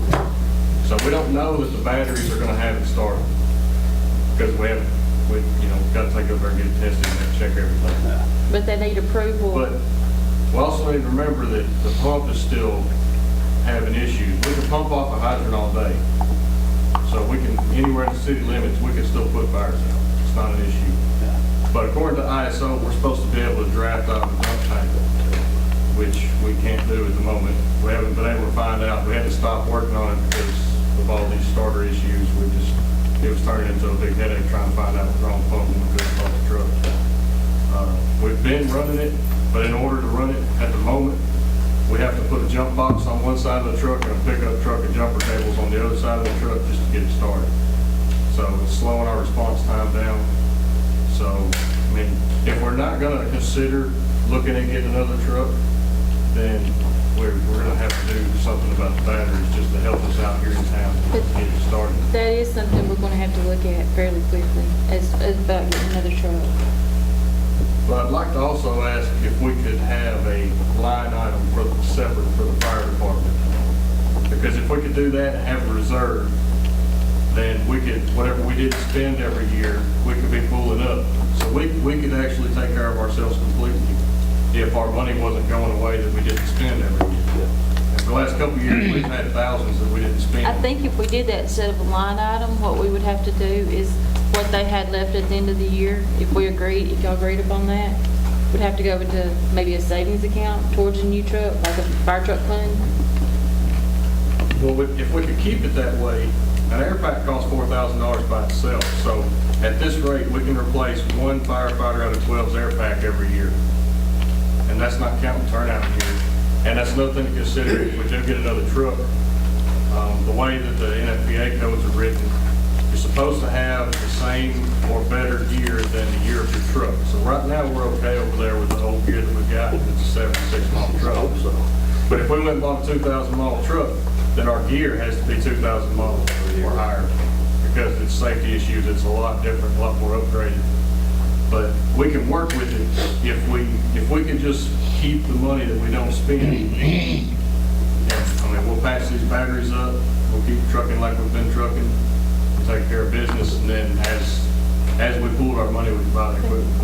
So we don't know that the batteries are gonna have it started. Because we got to take it over and get it tested and check everything. But they need approval. But we also need to remember that the pump is still having issues. We can pump off a hydrant all day. So we can, anywhere in the city limits, we can still put fires out. It's not an issue. But according to ISO, we're supposed to be able to draft out the dump tank, which we can't do at the moment. We haven't been able to find out. We had to stop working on it because of all these starter issues. It was turning into a big headache trying to find out what's wrong with the pump when we couldn't start the truck. We've been running it, but in order to run it at the moment, we have to put a jump box on one side of the truck and a pickup truck and jumper cables on the other side of the truck just to get it started. So it's slowing our response time down. So, I mean, if we're not gonna consider looking at getting another truck, then we're gonna have to do something about the batteries just to help us out here in town to get it started. That is something we're going to have to look at fairly quickly, as about getting another truck. But I'd like to also ask if we could have a line item separate for the fire department. Because if we could do that and have a reserve, then we could, whatever we did spend every year, we could be pulling up. So we could actually take care of ourselves completely if our money wasn't going away that we didn't spend every year. And the last couple of years, we've had thousands that we didn't spend. I think if we did that instead of a line item, what we would have to do is what they had left at the end of the year, if y'all agreed upon that, would have to go into maybe a savings account towards a new truck, like a fire truck fund. Well, if we could keep it that way, an air pack costs $4,000 by itself. So at this rate, we can replace one firefighter out of 12's air pack every year. And that's not counting turnout gear. And that's another thing to consider if we do get another truck. The way that the NFPA codes are written, you're supposed to have the same or better gear than the year of your truck. So right now, we're okay over there with the old gear that we've got. It's a 76 model truck. So, but if we went and bought a 2000 model truck, then our gear has to be 2000 model or higher because it's safety issues. It's a lot different, a lot more upgraded. But we can work with it if we can just keep the money that we don't spend. And, I mean, we'll patch these batteries up. We'll keep trucking like we've been trucking. We'll take care of business, and then as we pool our money, we can buy the equipment.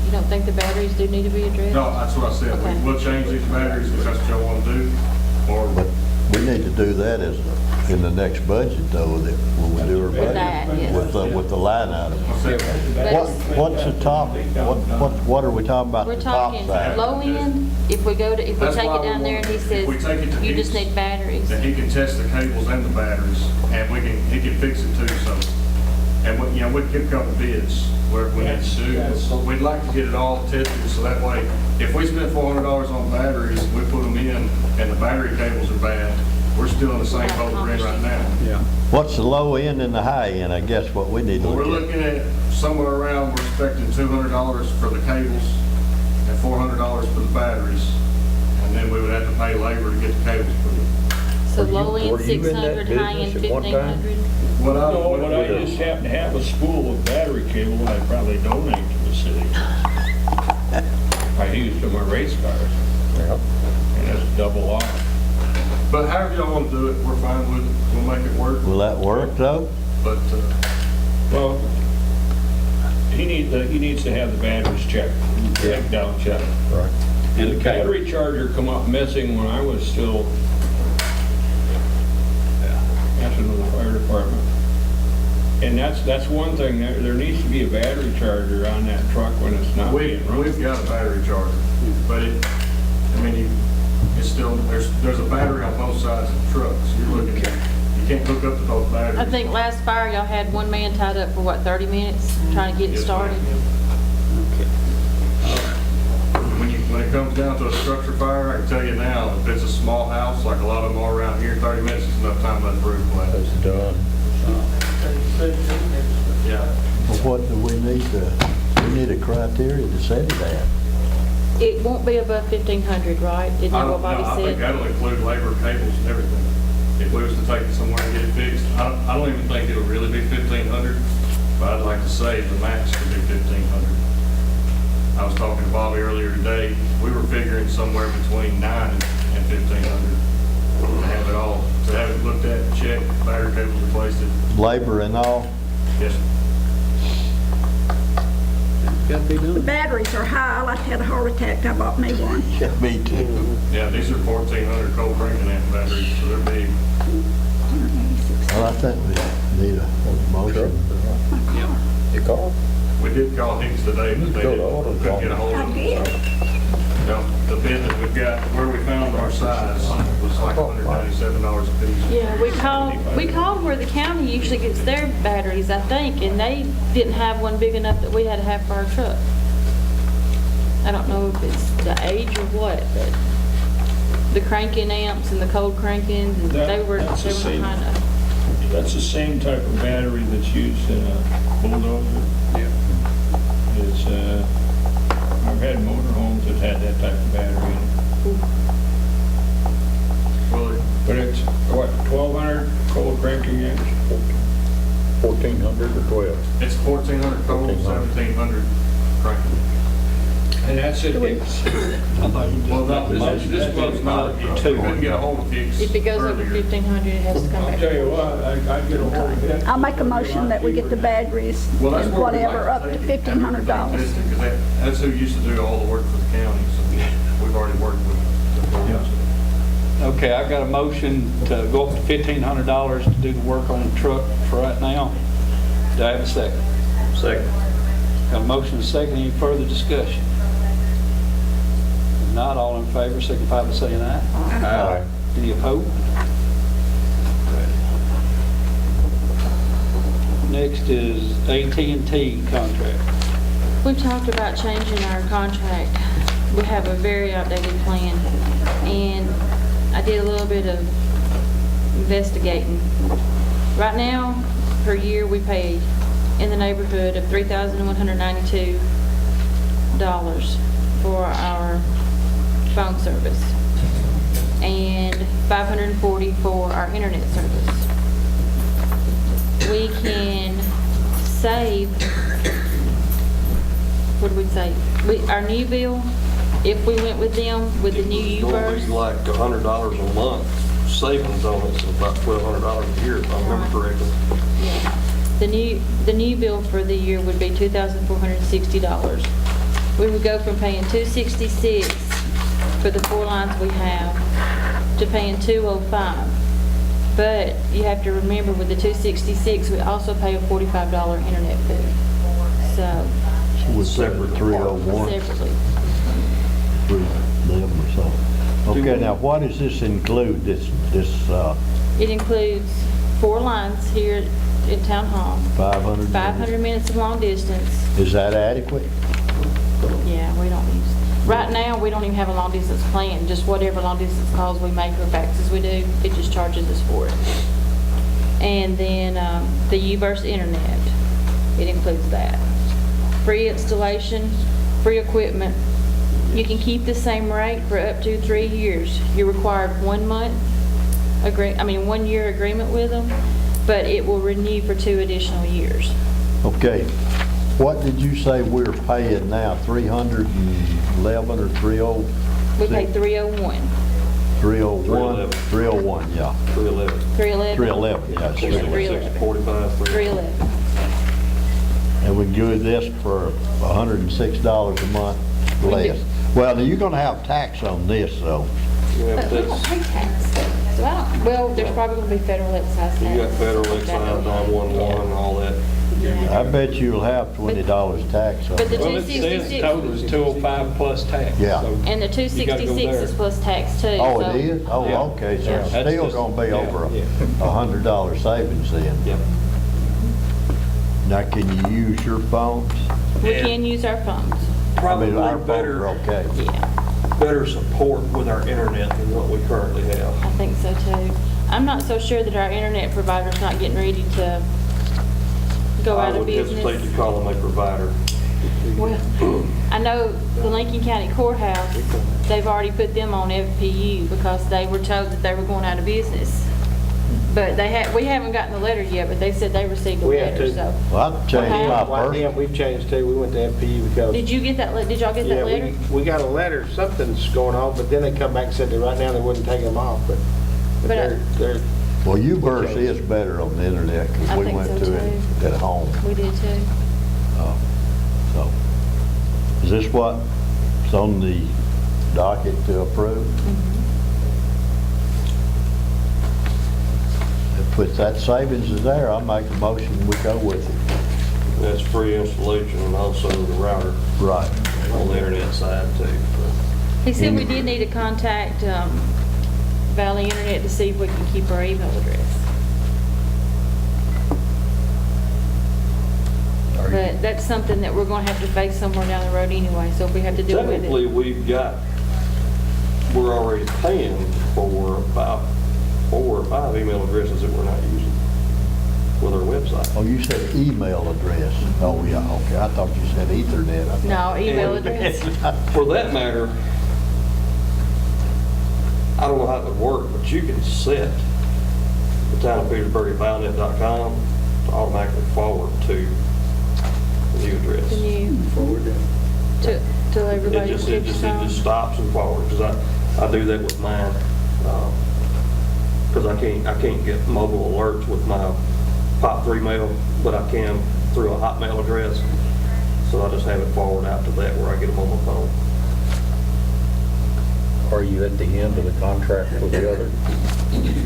You don't think the batteries do need to be addressed? No, that's what I said. Okay. We'll change these batteries if that's what y'all want to do. But we need to do that in the next budget, though, that when we do our budget. that, yes. With the line item. But What's the top, what are we talking about, we're the top talking side? low end, if we take it That's why down there and he if we take it says, to you just Heath's, need batteries. Then he can test the cables and the batteries, and he can fix it too, so. And we get a couple bids where we need to do. We'd like to get it all tested, so that way, if we spend $400 on batteries, we put them in, and the battery cables are bad, we're still in the same boat we're in right now. Yeah. What's the low end and the high end, I guess, what we need to We're look at? looking at somewhere around, we're expecting $200 for the cables and $400 for the batteries, and then we would have to pay labor to get the cables put in. So Were you- low end were you in that 600, high end business at one time? 1500. What No, but I just happen to have a spool of battery cable I'd probably donate to the city. I use to my race cars, Yeah. and that's double off. But however y'all want to do it, we're fine with it. We'll make it work. Will that work, though? But, Well, he needs to have the batteries checked, breakdown checked. Right. And the battery charger come up missing when I was still messing with the fire department. And that's one thing, there needs to be a battery charger on that truck when it's not being run. we've got a battery charger, but it's still, there's a battery on both sides of the truck, so you're looking at, you can't hook up to both batteries. I think last fire, y'all had one man tied up for what, 30 minutes, trying to get it Yes, started? ma'am. When it comes down to a structure fire, I can tell you now, if it's a small house, like a lot of them are around here, 30 minutes is enough time to let the roof blast. That's done. Yeah. Well, what do we need we need a criteria to set it at? It won't be above 1500, right? Isn't that what Bobby I think said? that'll include labor, cables, and everything. If we was to take it somewhere and get it fixed, I don't even think it'll really be 1,500, but I'd like to say the max could be 1,500. I was talking to Bobby earlier today, we were figuring somewhere between 9 and 1,500 to have it all, to have it looked at, checked, battery cables replaced it. Labor and all? Yes, Got to be The done. batteries are high. I like had a heart attack. I bought me one. Me too. yeah, these are 1,400 cold cranking amp batteries, so they're big. Well, I think we need a motion. You call? We did call Hicks today, but they Go to order, couldn't get a hold of I them. did. No, the bid that we've got, where we found our size, was like $197 a piece. Yeah, we called where the county usually gets their batteries, I think, and they didn't have one big enough that we had to have for our truck. I don't know if it's the age or what, but the cranking amps and the cold crankings, and they were That's the not same. high enough. That's the same type of battery that's used in a bulldozer. Yeah. It's, I've had motorhomes that had that type of battery in it. Well, But it's, what, 1,200 cold cranking amps? 1,400 or 12? it's 1,400 cold, 1,400. 1,700 cranking. And That's it, Hicks. Well, this was not, we couldn't get a hold of Hicks. If it goes over earlier. 1,500, it has to come I'll back. tell you what, I get a hold of that. I'll make a motion that we get the batteries Well, that's and where we'd like whatever up to take it, have everything $1,500. listed, 'cause that's who used to do all the work for the county, so we've already worked with them. Okay, I've got a motion to go up to $1,500 to do the work on the truck for right now. Do I have a second? Second. Got a motion and a second. Any further discussion? If not, all in favor, signify by saying aye. Aye. Any opposed? Next is AT&T contract. We've talked about changing our contract. We have a very outdated plan, and I did a little bit of investigating. Right now, per year, we pay in the neighborhood of $3,192 for our phone service, and $540 for our internet service. We can save, what did we say? Our new bill, if we went with them, with the new It's gonna U-verse, be like $100 a month savings on it, so about $1,200 a year, if I remember correctly. yeah. The new bill for the year would be $2,460. We would go from paying $266 for the 4 lines we have to paying $205. But you have to remember, with the $266, we also pay a $45 internet fee. So, With separate 301, separately. 311 or so. Okay, now what does this include, this It includes 4 lines here at Town Hall, 500? 500 minutes of long distance. Is that adequate? Yeah, we don't use, right now, we don't even have a long distance plan, just whatever long distance calls we make or faxes we do, it just charges us for it. And then the U-verse internet, it includes that. Free installation, free equipment. You can keep the same rate for up to 3 years. You're required 1 year agreement with them, but it will renew for 2 additional years. Okay, what did you say we're paying now, 311 or 30? We pay 301. 301? 301, yeah. 311. 311. 311, yeah, it's 311. 45, 311. And we do this for $106 a month less. Well, now you're gonna have tax on this, so. Yeah, But we don't that's, pay tax. So well, there's probably going to be federal excise tax. you got federal excise, 911, all that. I bet you'll have $20 tax on But the it. Well, it says 266 total is 205 plus tax. Yeah. so And the you gotta go 266 there. is plus tax too. Oh, so- it is? Yeah. Oh, okay, so it's That's still just- gonna be yeah, over yeah. $100 savings then. Yep. Now, can you use your phones? We can use our phones. Probably Our phones better, are okay. Yeah, better support with our internet than what we currently have. I think so too. I'm not so sure that our internet provider's not getting ready to go out of I would hesitate to business. call them a provider. Well, I know the Lincoln County Courthouse, they've already put them on FPU because they were told that they were going out of business. But we haven't gotten the letter yet, but they said they received a We have letter, to. so. Well, I've changed my Yeah, personal. we've changed too. We went to FPU because. Did you get that, did y'all get Yeah, that letter? we got a letter, something's going on, but then they come back and said that right now they wouldn't take them off, but But, they're, Well, U-verse is better on the internet I because we think went so, to it at home. We did too. So, is this what's on the docket to approve? If that savings is there, I'll make a motion, we go with it. That's free installation and also the router Right. on the internet side too. He said we did need to contact Valley Internet to see if we can keep our email address. But that's something that we're going to have to face somewhere down the road anyway, so if we have to deal with Technically, it. we're already paying for about 4 or 5 email addresses that we're not using with our website. Oh, you said email address. Oh, yeah, okay. I thought you said Ethernet. I thought- No, email And- address. For that matter, I don't know how it would work, but you can set the town of Petersburg at Bionet.com to automatically forward to the new address. The new, forward them. Till It everybody just catches on? stops and forwards, because I do that with mine. Because I can't get mobile alerts with my POP3 mail, but I can through a Hotmail address. So I just have it forward out to that where I get them on my phone. Are you at the end of the contract with the other?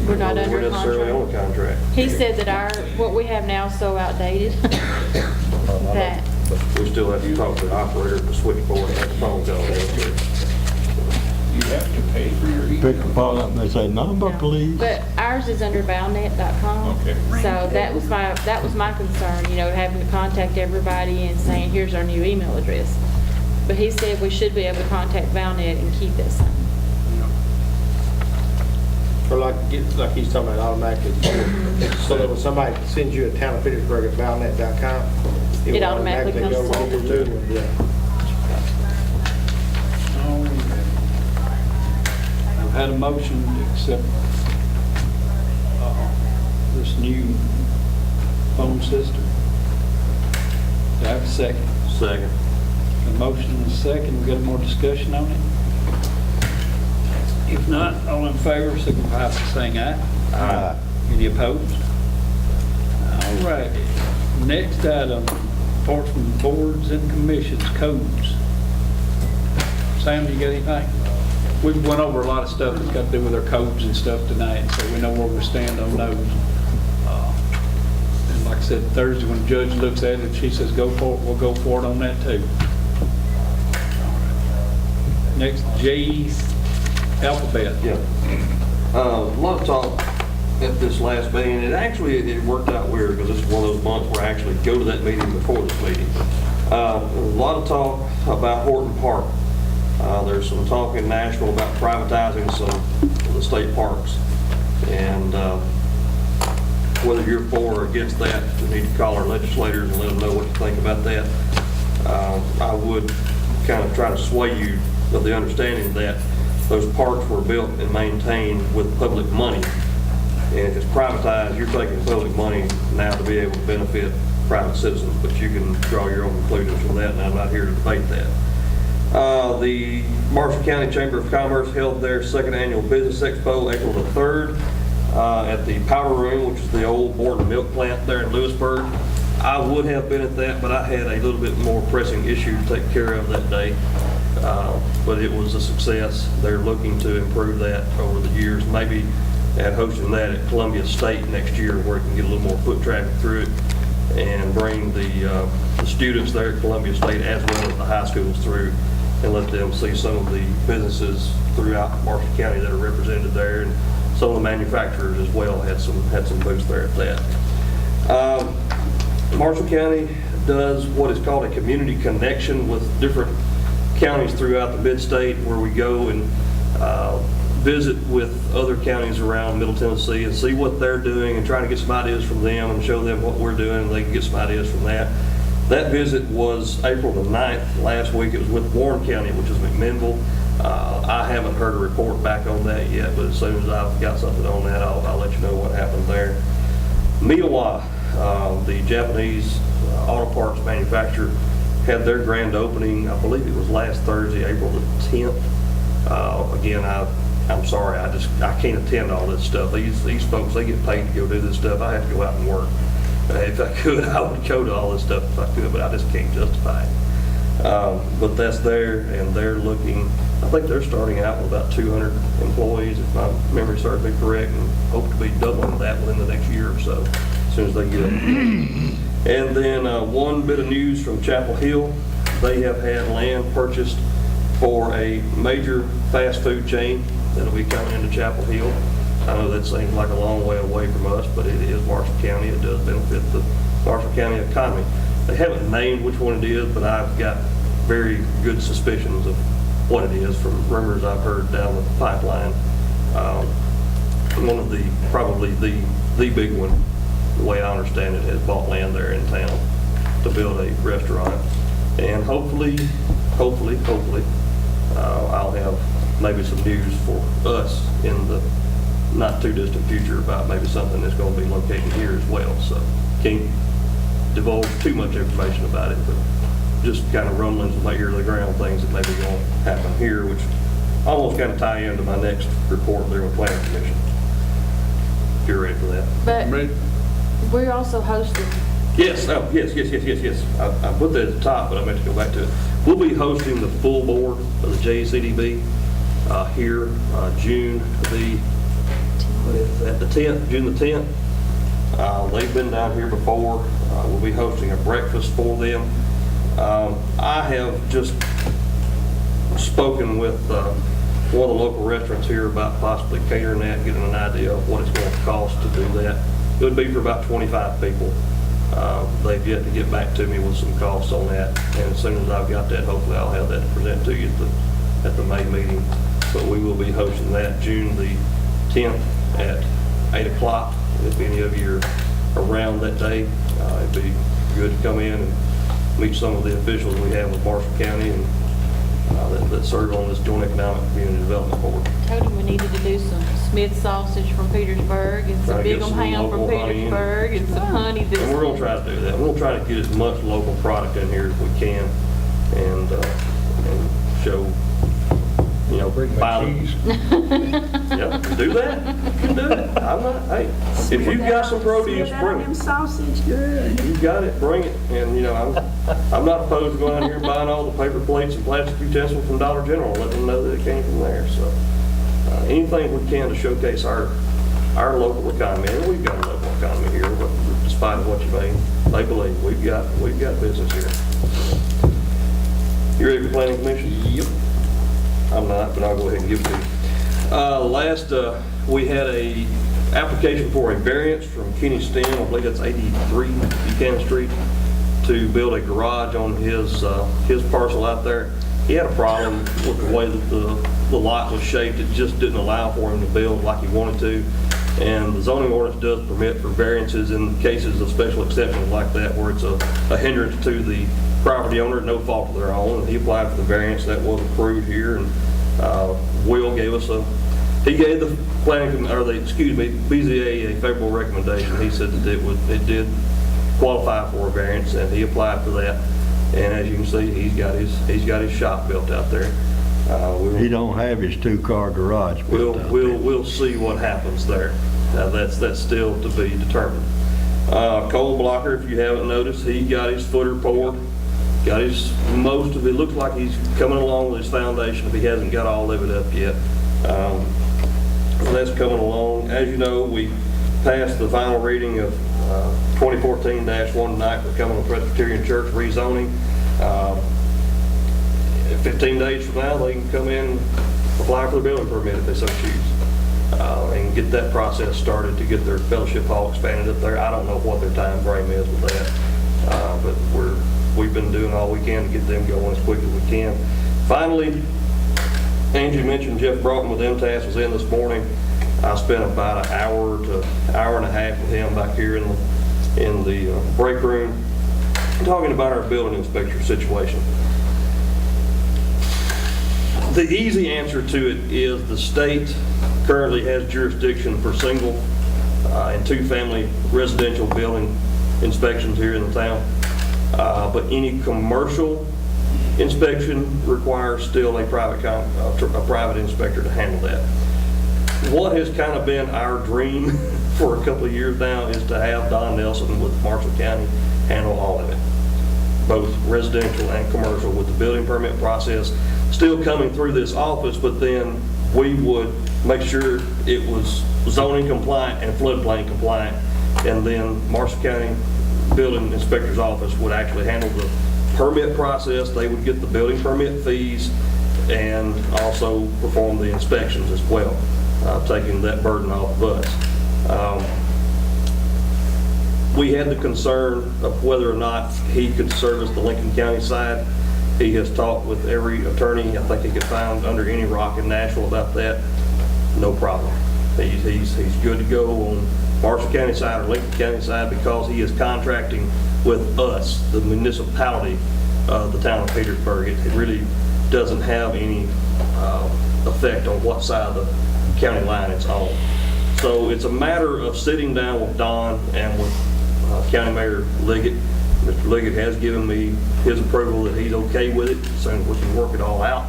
We're not We're under necessarily on a contract. contract. He said that what we have now is so outdated that, We still have to talk to the operator at the switchboard and have the phone go. You have to pay for your email. Pick the phone up and they say, number, no. please. But ours is under valnet.com. Okay. So that was my concern, having to contact everybody and saying, here's our new email address. But he said we should be able to contact Valnet and keep that same. Or like he's talking about automatically, so that when somebody sends you a town of Petersburg at valnet.com, It will automatically comes go to to your new one, yeah. I've had a motion to accept this new phone system. Do I have a second? Second. A motion and a second, we got more discussion on it? If not, all in favor, signify by saying aye. Aye. Any opposed? All right. Next item, reports from boards and commissions, codes. Sam, you got anything? We've went over a lot of stuff that's got to do with our codes and stuff tonight, so we know where we stand on those. And like I said, Thursday when the judge looks at it, she says go for it, we'll go for it on that too. Next, J's alphabet. Yeah. A lot of talk at this last meeting, and actually it worked out weird because this is one of those months where I actually go to that meeting before this meeting. A lot of talk about Horton Park. There's some talk in Nashville about privatizing some of the state parks. And whether you're for or against that, we need to call our legislators and let them know what to think about that. I would kind of try to sway you with the understanding that those parks were built and maintained with public money. And if it's privatized, you're taking public money now to be able to benefit private citizens, but you can draw your own conclusions from that, and I'm not here to debate that. The Marshall County Chamber of Commerce held their second annual Business Expo April the 3rd at the Powder Room, which is the old board and milk plant there in Lewisburg. I would have been at that, but I had a little bit more pressing issue to take care of that day. But it was a success. They're looking to improve that over the years, maybe at hosting that at Columbia State next year where it can get a little more foot traffic through it and bring the students there at Columbia State as well as the high schools through and let them see some of the businesses throughout Marshall County that are represented there, and some of the manufacturers as well had some booths there at that. Marshall County does what is called a community connection with different counties throughout the mid-state, where we go and visit with other counties around Middle Tennessee and see what they're doing and try to get some ideas from them and show them what we're doing and they can get some ideas from that. That visit was April the 9th last week. It was with Warren County, which is McMinnville. I haven't heard a report back on that yet, but as soon as I've got something on that, I'll let you know what happened there. Miwa, the Japanese auto parts manufacturer, had their grand opening, I believe it was last Thursday, April the 10th. Again, I'm sorry, I can't attend all this stuff. These folks, they get paid to go do this stuff. I have to go out and work. If I could, I would go to all this stuff if I could, but I just can't justify it. But that's there, and they're looking, I think they're starting out with about 200 employees, if my memory serves me correct, and hope to be doubling that within the next year or so, as soon as they get it. And then one bit of news from Chapel Hill. They have had land purchased for a major fast food chain that'll be coming into Chapel Hill. I know that seems like a long way away from us, but it is Marshall County. It does benefit the Marshall County economy. They haven't named which one it is, but I've got very good suspicions of what it is from rumors I've heard down the pipeline. One of probably the big one, the way I understand it, has bought land there in town to build a restaurant. And hopefully, I'll have maybe some news for us in the not too distant future about maybe something that's going to be located here as well. So can't divulge too much information about it, but just kind of rumblings of my ear to the ground things that may be going to happen here, which almost kind of tie into my next report there with Planning Commission. If you're ready for that. But we're also hosting, Yes, oh, yes. I put that at the top, but I meant to go back to it. We'll be hosting the full board of the JCDB here June the 10th, June the 10th. They've been down here before. We'll be hosting a breakfast for them. I have just spoken with one of the local restaurants here about possibly catering that, getting an idea of what it's going to cost to do that. It would be for about 25 people. They've yet to get back to me with some costs on that, and as soon as I've got that, hopefully I'll have that to present to you at the May meeting. But we will be hosting that June the 10th at 8 o'clock. If any of you are around that day, it'd be good to come in and meet some of the officials we have with Marshall County and that serve on this Joint Economic Community Development Board. told him we needed to do some Smith sausage from Petersburg and Try some to get Big some ham from local honey Petersburg and some honey. And we're going to try to do that. We're going to try to get as much local product in here as we can and show, you know, buy them. Yep, do that. You can do it. I'm not, hey, if you've got some produce, bring it. Sausage, good. You got it, bring it. And, you know, I'm not opposed to going out here and buying all the paper plates and plastic utensils from Dollar General and letting them know that it came from there. So anything we can to showcase our local economy. And we've got a local economy here, but despite what you may believe, we've got business here. You ready for Planning Commission? Yep. I'm not, but I'll go ahead and give it to you. We had a application for a variance from Kenny Stem, I believe that's 83 Buchanan Street, to build a garage on his parcel out there. He had a problem with the way that the lot was shaped. It just didn't allow for him to build like he wanted to. And the zoning ordinance does permit for variances in cases of special exceptions like that, where it's a hindrance to the property owner, no fault of their own. And he applied for the variance that was approved here, and Will gave us he gave the BZA a favorable recommendation. He said that it did qualify for a variance, and he applied for that. And as you can see, he's got his shop built out there. He don't have his two-car garage built out there. We'll see what happens there. That's still to be determined. Cold blocker, if you haven't noticed, he got his footer poured. Got his most of it. Looks like he's coming along with his foundation, if he hasn't got all of it up yet. And that's coming along. As you know, we passed the final reading of 2014-1 tonight for Cumberland Presbyterian Church rezoning. 15 days from now, they can come in and apply for the building permit if they so choose, and get that process started to get their fellowship hall expanded up there. I don't know what their time frame is with that, but we've been doing all we can to get them going as quick as we can. Finally, Angie mentioned Jeff Broughton with MTAS was in this morning. I spent about an hour to hour and a half with him back here in the break room, talking about our building inspector situation. The easy answer to it is the state currently has jurisdiction for single and two-family residential building inspections here in the town, but any commercial inspection requires still a private inspector to handle that. What has kind of been our dream for a couple of years now is to have Don Nelson with Marshall County handle all of it, both residential and commercial, with the building permit process still coming through this office, but then we would make sure it was zoning compliant and floodplain compliant, and then Marshall County Building Inspector's Office would actually handle the permit process. They would get the building permit fees and also perform the inspections as well, taking that burden off of us. We had the concern of whether or not he could service the Lincoln County side. He has talked with every attorney I think he could find under any rock in Nashville about that. No problem. He's good to go on Marshall County side or Lincoln County side because he is contracting with us, the municipality of the town of Petersburg. It really doesn't have any effect on what side of the county line it's on. So it's a matter of sitting down with Don and with County Mayor Liggett Mr. Liggett has given me his approval that he's okay with it, so we can work it all out.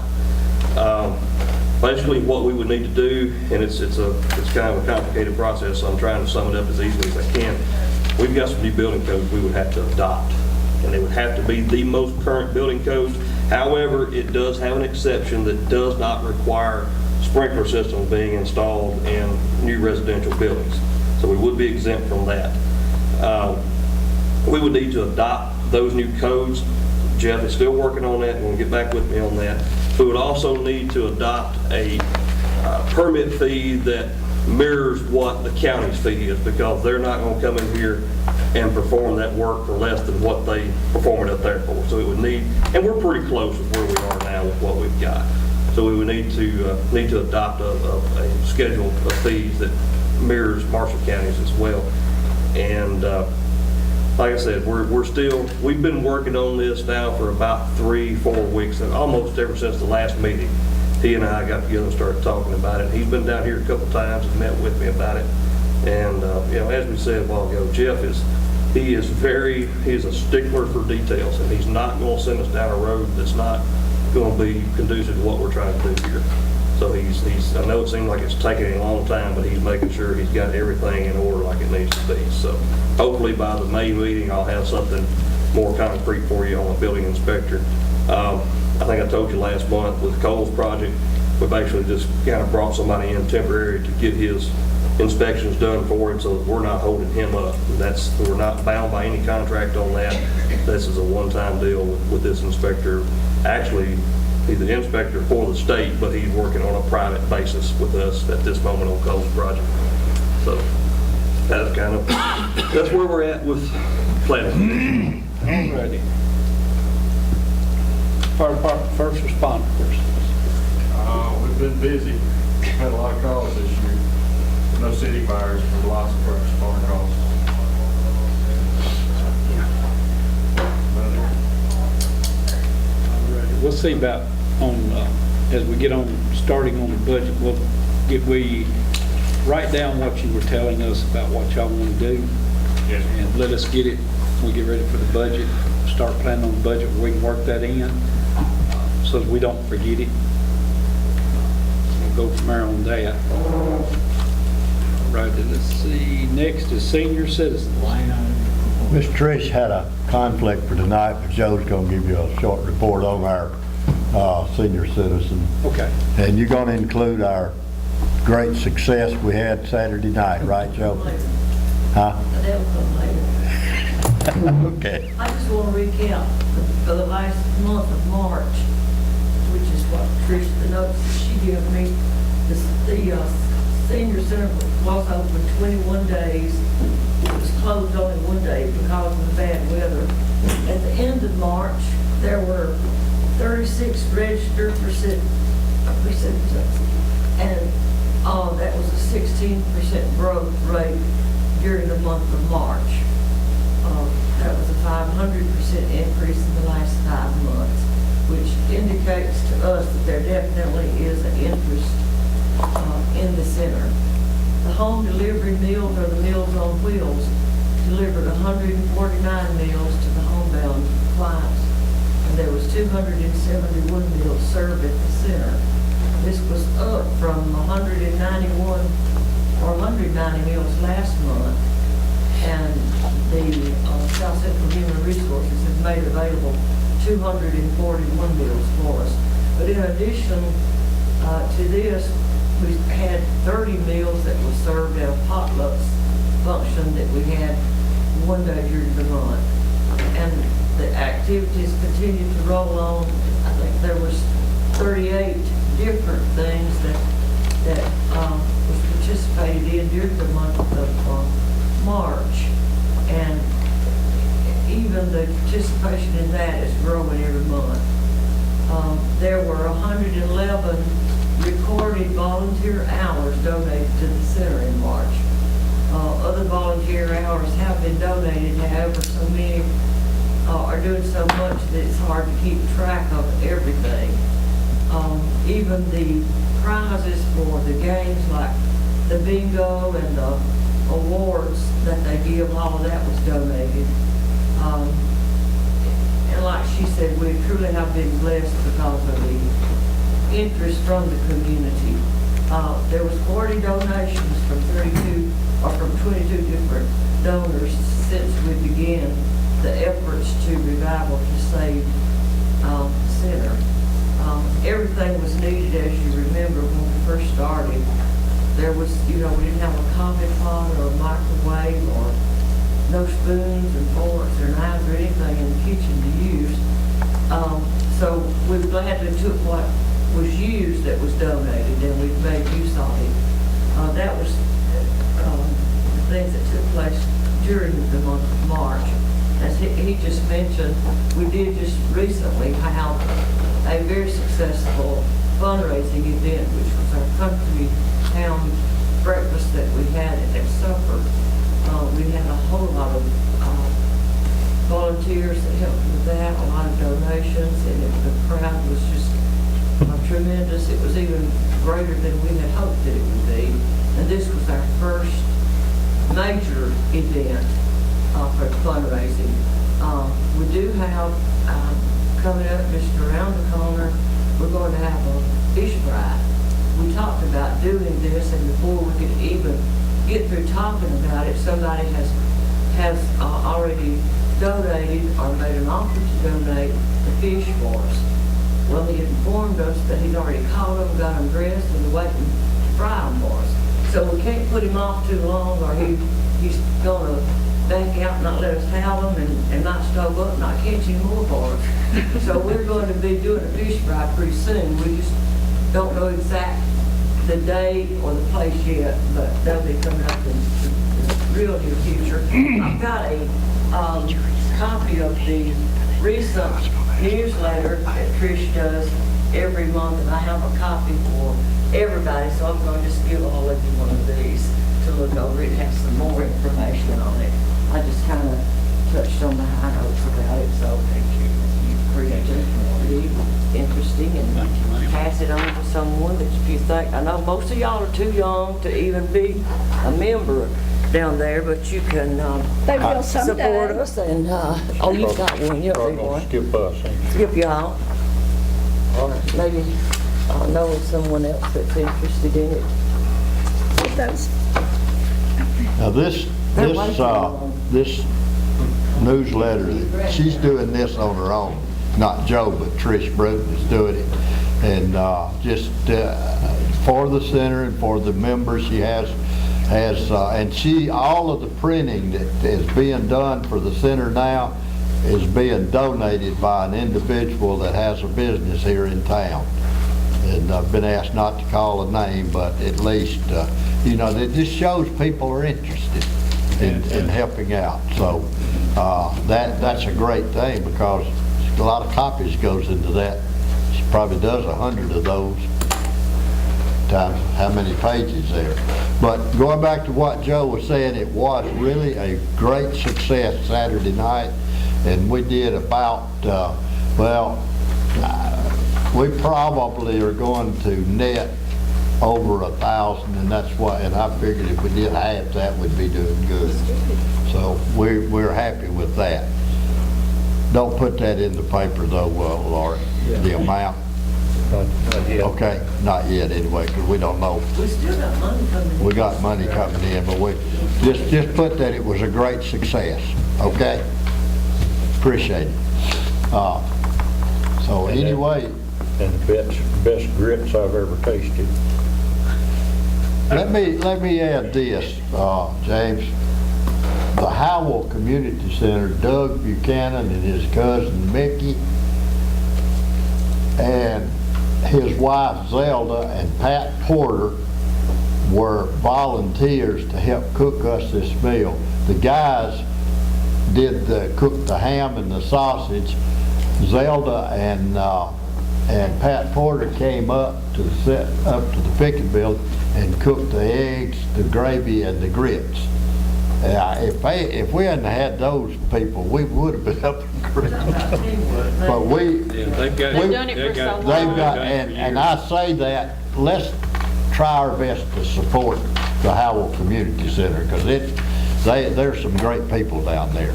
Basically, what we would need to do, and it's kind of a complicated process, so I'm trying to sum it up as easily as I can. We've got some new building codes we would have to adopt, and they would have to be the most current building codes. However, it does have an exception that does not require sprinkler systems being installed in new residential buildings. So we would be exempt from that. We would need to adopt those new codes. Jeff is still working on that and will get back with me on that. We would also need to adopt a permit fee that mirrors what the county's fee is, because they're not going to come in here and perform that work for less than what they perform it up there for. So it would need, and we're pretty close with where we are now with what we've got. So we would need to adopt a schedule of fees that mirrors Marshall County's as well. And like I said, we've been working on this now for about 3-4 weeks, and almost ever since the last meeting. He and I got together and started talking about it. He's been down here a couple times and met with me about it. And as we said a while ago, Jeff he's a stickler for details, and he's not going to send us down a road that's not going to be conducive to what we're trying to do here. So I know it seems like it's taking a long time, but he's making sure he's got everything in order like it needs to be. So hopefully by the May meeting, I'll have something more concrete for you on the building inspector. I think I told you last month with Cole's project, we've actually just kind of brought somebody in temporary to get his inspections done for him, so that we're not holding him up. We're not bound by any contract on that. This is a one-time deal with this inspector. Actually, he's the inspector for the state, but he's working on a private basis with us at this moment on Cole's project. So that's where we're at with planning. Alrighty. Fire department first responder questions. We've been busy, had a lot of calls this year. No city fires for lots of first responder calls. We'll see about as we get on, starting on the budget, we write down what you were telling us about what y'all want to do. Yes. And let us get it, we get ready for the budget, start planning on the budget where we can work that in, so that we don't forget it. We'll go from there on that. Right, let's see, next is senior citizens. Miss Trish had a conflict for tonight, but Joe's gonna give you a short report on our senior citizen. Okay. And you're gonna include our great success we had Saturday night, right, Joe? Huh? That'll come later. Okay. I just want to recount for the last month of March, which is what Trish, the notes that she gave me, the senior center was open 21 days. It was closed only one day because of the bad weather. At the end of March, there were 36 registered recipients, and that was a 16% growth rate during the month of March. That was a 500% increase in the last 5 months, which indicates to us that there definitely is an interest in the center. The home delivery meals, or the Meals on Wheels, delivered 149 meals to the homebound clients, and there was 271 meals served at the center. This was up from 191 or 190 meals last month, and the South Central Human Resources has made available 241 meals for us. But in addition to this, we had 30 meals that were served at a potluck function that we had one day during the month. And the activities continued to roll on. I think there was 38 different things that was participated in during the month of March. And even the participation in that is growing every month. There were 111 recorded volunteer hours donated to the center in March. Other volunteer hours have been donated, however, so many are doing so much that it's hard to keep track of everything. Even the prizes for the games, like the bingo and the awards that they give, all of that was donated. like she said, we truly have been blessed because of the interest from the community. There was 40 donations from 22 different donors since we began the efforts to revival to save the center. Everything was needed, as you remember, when we first started. There was, we didn't have a coffee pot or a microwave or no spoons and forks or knives or anything in the kitchen to use. So we gladly took what was used that was donated and we made use of it. That was the things that took place during the month of March. As he just mentioned, we did just recently have a very successful fundraising event, which was our country town breakfast that we had at supper. We had a whole lot of volunteers that helped with that, a lot of donations, and the crowd was just tremendous. It was even greater than we had hoped that it would be. And this was our first major event for fundraising. We do have, coming up just around the corner, we're going to have a fish fry. We talked about doing this, and before we could even get through talking about it, somebody has already donated or made an offer to donate the fish for us. Well, he informed us that he's already caught them, got them dressed, and waiting to fry them for us. So we can't put him off too long, or he's going to back out and not let us have them and not stove up, not catch any more for us. So we're going to be doing a fish fry pretty soon. We just don't know exact the day or the place yet, but that'll be coming up in the real near future. I've got a copy of the recent newsletter that Trish does every month, and I have a copy for everybody, so I'm going to just give all of you one of these to look over. It has some more information on it. I just kind of touched on the high notes about it, so you appreciate it. Pretty interesting, and pass it on to someone that if you think, I know most of y'all are too young to even be a member down there, but you can They will someday. support us, and oh, you've got one, you'll be Probably one. skip us, ain't you? Skip y'all. Or maybe know someone else that's interested in it. Those, Now this newsletter, she's doing this on her own. Not Joe, but Trish Bruton is doing it. And just for the center and for the members, she has and all of the printing that is being done for the center now is being donated by an individual that has a business here in town. And I've been asked not to call a name, but at least, it just shows people are interested in helping out. So that's a great thing, because a lot of copies goes into that. She probably does 100 of those times how many pages there. But going back to what Joe was saying, it was really a great success Saturday night, and we did about, we probably are going to net over 1,000, and and I figured if we did half that, we'd be doing good. So we're happy with that. Don't put that in the paper though, Laurie, the amount. Not yet. Okay, not yet anyway, because we don't know. We still got money coming in. We got money coming in, but we just put that it was a great success, okay? Appreciate it. So anyway, And the best grits I've ever tasted. let me add this, James. The Howell Community Center, Doug Buchanan and his cousin Mickey and his wife Zelda and Pat Porter were volunteers to help cook us this meal. The guys did cook the ham and the sausage. Zelda and Pat Porter came up to the Pickett building and cooked the eggs, the gravy, and the grits. If we hadn't had those people, we would have been up and grits. But They've done it for so long. and I say that, let's try our best to support the Howell Community Center, because there's some great people down there.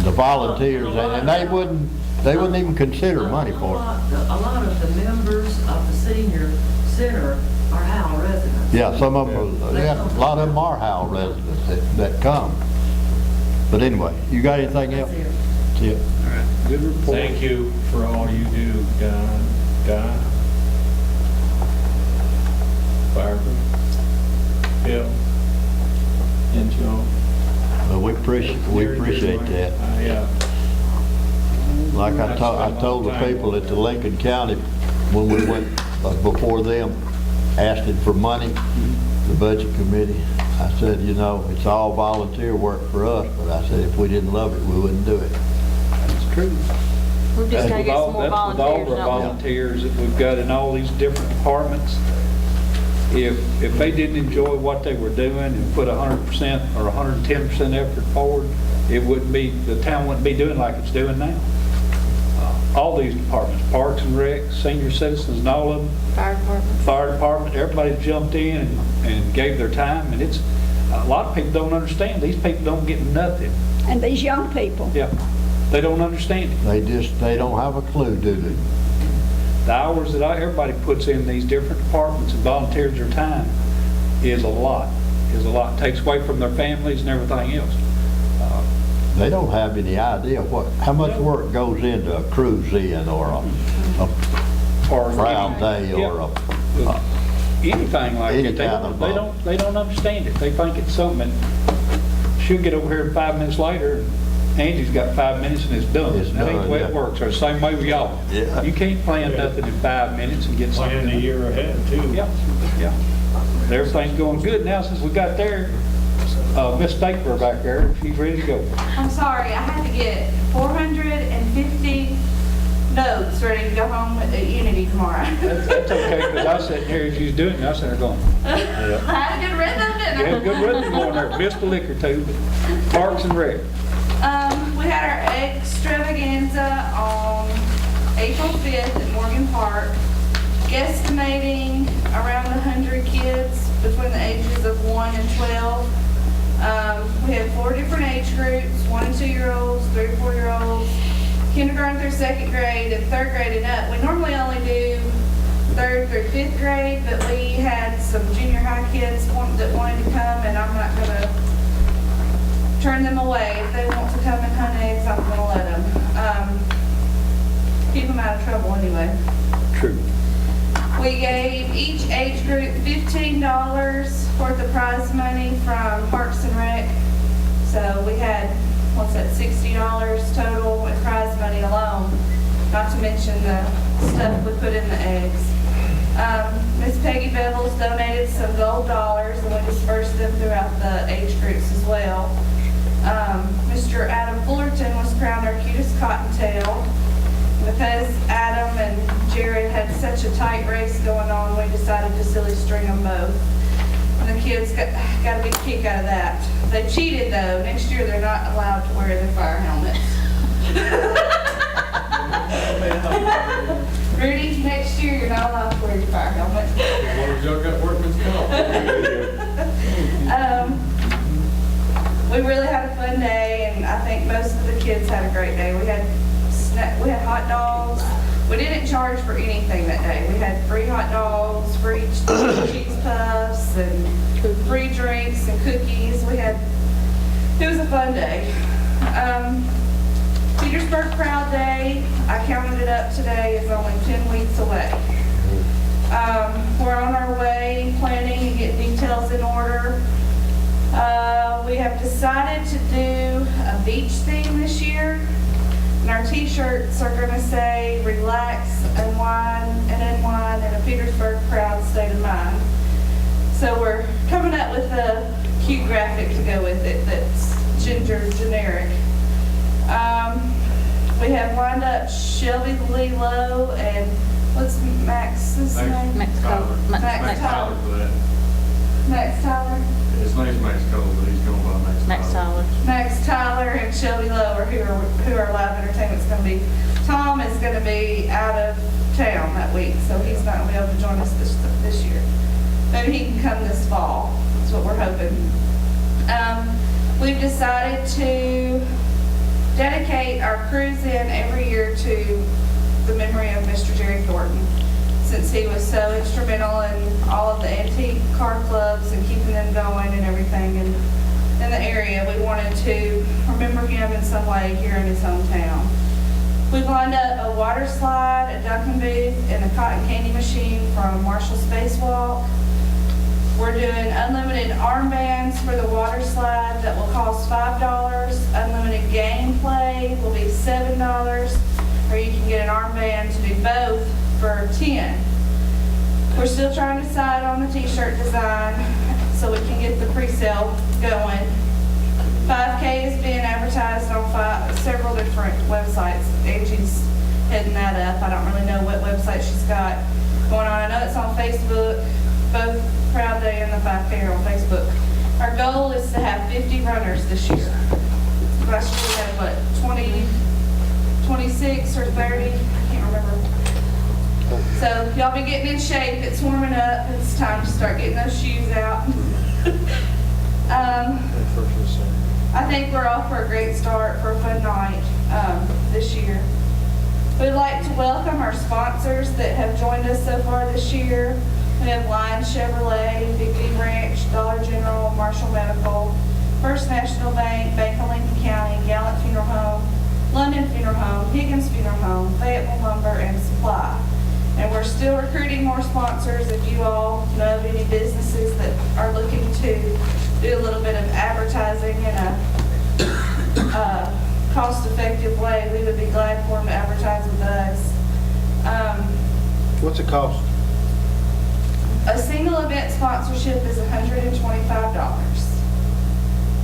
the volunteers, and they wouldn't even consider money for it. A lot of the members of the senior center are Howell residents. Yeah, some of them, yeah, a lot of them are Howell residents that come. But anyway, you got anything else? That's it. That's it. All right, good report. Thank you for all you do, Don, Barbara, Bill, and Joe. Well, we appreciate that. Like I told the people at the Lincoln County, when we went before them, asking for money, the budget committee, I said, you know, it's all volunteer work for us, but I said, if we didn't love it, we wouldn't do it. That's true. We're just gonna get some more That's with all volunteers, of our don't we? volunteers that we've got in all these different departments. If they didn't enjoy what they were doing and put 100% or 110% effort forward, the town wouldn't be doing like it's doing now. All these departments, Parks and Rec, Senior Citizens, and all of them, Fire Department, everybody jumped in and gave their time, and it's, a lot of people don't understand. These people don't get nothing. And these young people. Yeah, they don't understand it. They don't have a clue, do they? The hours that everybody puts in these different departments and volunteers their time is a lot, Takes away from their families and everything else. They don't have any idea how much work goes into a cruise in or a proud day or anything like any that. kind of They don't understand it. They think it's something that she'll get over here 5 minutes later, Angie's got 5 minutes and it's done. It's That ain't done, the way yeah. it works, or the same way with y'all. Yeah. You can't plan nothing in 5 minutes and get something. Plan a year ahead, too. Yeah. And everything's going good now since we got there. Miss Stapler back there, she's ready to go. I'm sorry, I had to get 450 notes ready to go home at Unity tomorrow. That's okay, because I was sitting here as you was doing it, and I was sitting there going, I had a good rhythm, didn't you I? had a good rhythm going there, missed the liquor too, but Parks and Rec. We had our extravaganza on April 5th at Morgan Park, guesstimating around 100 kids between the ages of 1 and 12. We had 4 different age groups, 1 and 2-year-olds, 3 and 4-year-olds, kindergarten through 2nd grade, and 3rd grade and up. We normally only do 3rd through 5th grade, but we had some junior high kids that wanted to come, and I'm not going to turn them away. If they want to come and hunt eggs, I'm going to let them. Keep them out of trouble anyway. True. We gave each age group $15 worth of prize money from Parks and Rec. So we had, $60 total in prize money alone, not to mention the stuff we put in the eggs. Miss Peggy Bevels donated some gold dollars, and we dispersed them throughout the age groups as well. Mr. Adam Fullerton was crowned our cutest cottontail. Because Adam and Jared had such a tight race going on, we decided to silly string them both. And the kids got a big kick out of that. They cheated though. Next year they're not allowed to wear their fire helmets. Rudy, next year you're not allowed to wear your fire helmet. As long as y'all got workman's comp. We really had a fun day, and I think most of the kids had a great day. We had hot dogs. We didn't charge for anything that day. We had free hot dogs, free cheese puffs, and free drinks and cookies. It was a fun day. Petersburg Proud Day, I counted it up today, is only 10 weeks away. We're on our way, planning and getting details in order. We have decided to do a beach theme this year. And our t-shirts are going to say, relax, unwind, and unwind in a Petersburg proud state of mind. So we're coming up with a cute graphic to go with it that's generic. We have lined up Shelby Lee Lowe and what's Max's name? Max Tyler. Max Max Tyler. Tyler for that. Max Tyler. His name's Max Cole, but he's going by Max Tyler. Max Tyler and Shelby Lowe are who our live entertainment's going to be. Tom is going to be out of town that week, so he's not going to be able to join us this year. Maybe he can come this fall. That's what we're hoping. We've decided to dedicate our cruise in every year to the memory of Mr. Jerry Thornton. Since he was so instrumental in all of the antique car clubs and keeping them going and everything in the area, we wanted to remember him in some way here in his hometown. We've lined up a water slide, a Dunkin' booth, and a cotton candy machine from Marshall Spacewalk. We're doing unlimited armbands for the water slide that will cost $5. Unlimited gameplay will be $7, or you can get an armband to do both for $10. We're still trying to decide on the t-shirt design so we can get the pre-sale going. 5K is being advertised on several different websites. Angie's heading that up. I don't really know what website she's got going on. I know it's on Facebook. Both Proud Day and the 5K are on Facebook. Our goal is to have 50 runners this year. Last year we had, what, 20, 26 or 30? I can't remember. So y'all be getting in shape. It's warming up. It's time to start getting those shoes out. I think we're off for a great start for a fun night this year. We'd like to welcome our sponsors that have joined us so far this year. We have Lion Chevrolet, Big D Ranch, Dollar General, Marshall Medical, First National Bank, Bank of Lincoln County, Gallant Funeral Home, London Funeral Home, Higgins Funeral Home, Fayetteville Lumber, and Supply. And we're still recruiting more sponsors. If you all know of any businesses that are looking to do a little bit of advertising in a cost-effective way, we would be glad for them to advertise with us. What's it cost? A single event sponsorship is $125.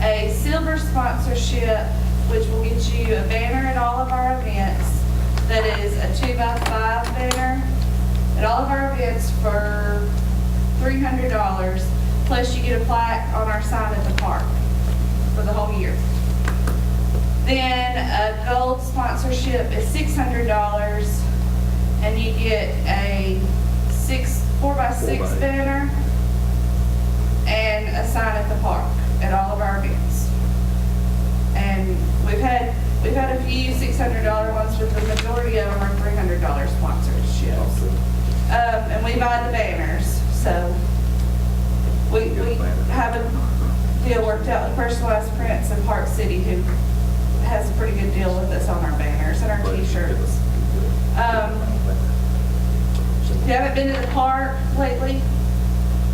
A silver sponsorship, which will get you a banner at all of our events, that is a 2x5 banner at all of our events for $300, plus you get a plaque on our sign at the park for the whole year. Then a gold sponsorship is $600, and you get a 4x6 banner and a sign at the park at all of our events. And we've had a few $600 ones, but the majority of them are $300 sponsorships. And we buy the banners, so we have a deal worked out with Personalized Prints in Park City, who has a pretty good deal with us on our banners and our t-shirts. If you haven't been to the park lately,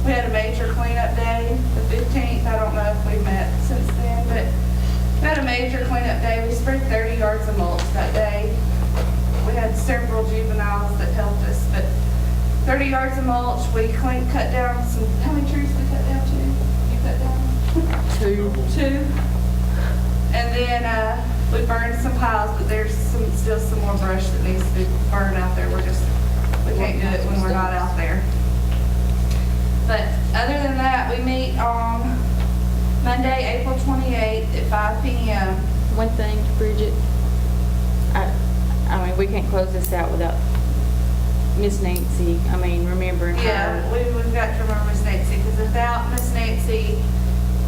we had a major cleanup day, the 15th. I don't know if we've met since then, but we had a major cleanup day. We sprayed 30 yards of mulch that day. We had several juveniles that helped us, but 30 yards of mulch. We cut down some, how many trees we cut down? 2? You cut down? 2. And then we burned some piles, but there's still some more brush that needs to be burned out there. We can't do it when we're not out there. But other than that, we meet on Monday, April 28th at 5 p.m. One thing, Bridget, I mean, we can't close this out without Miss Nancy, remembering her. Yeah, we've got to remember Miss Nancy, because without Miss Nancy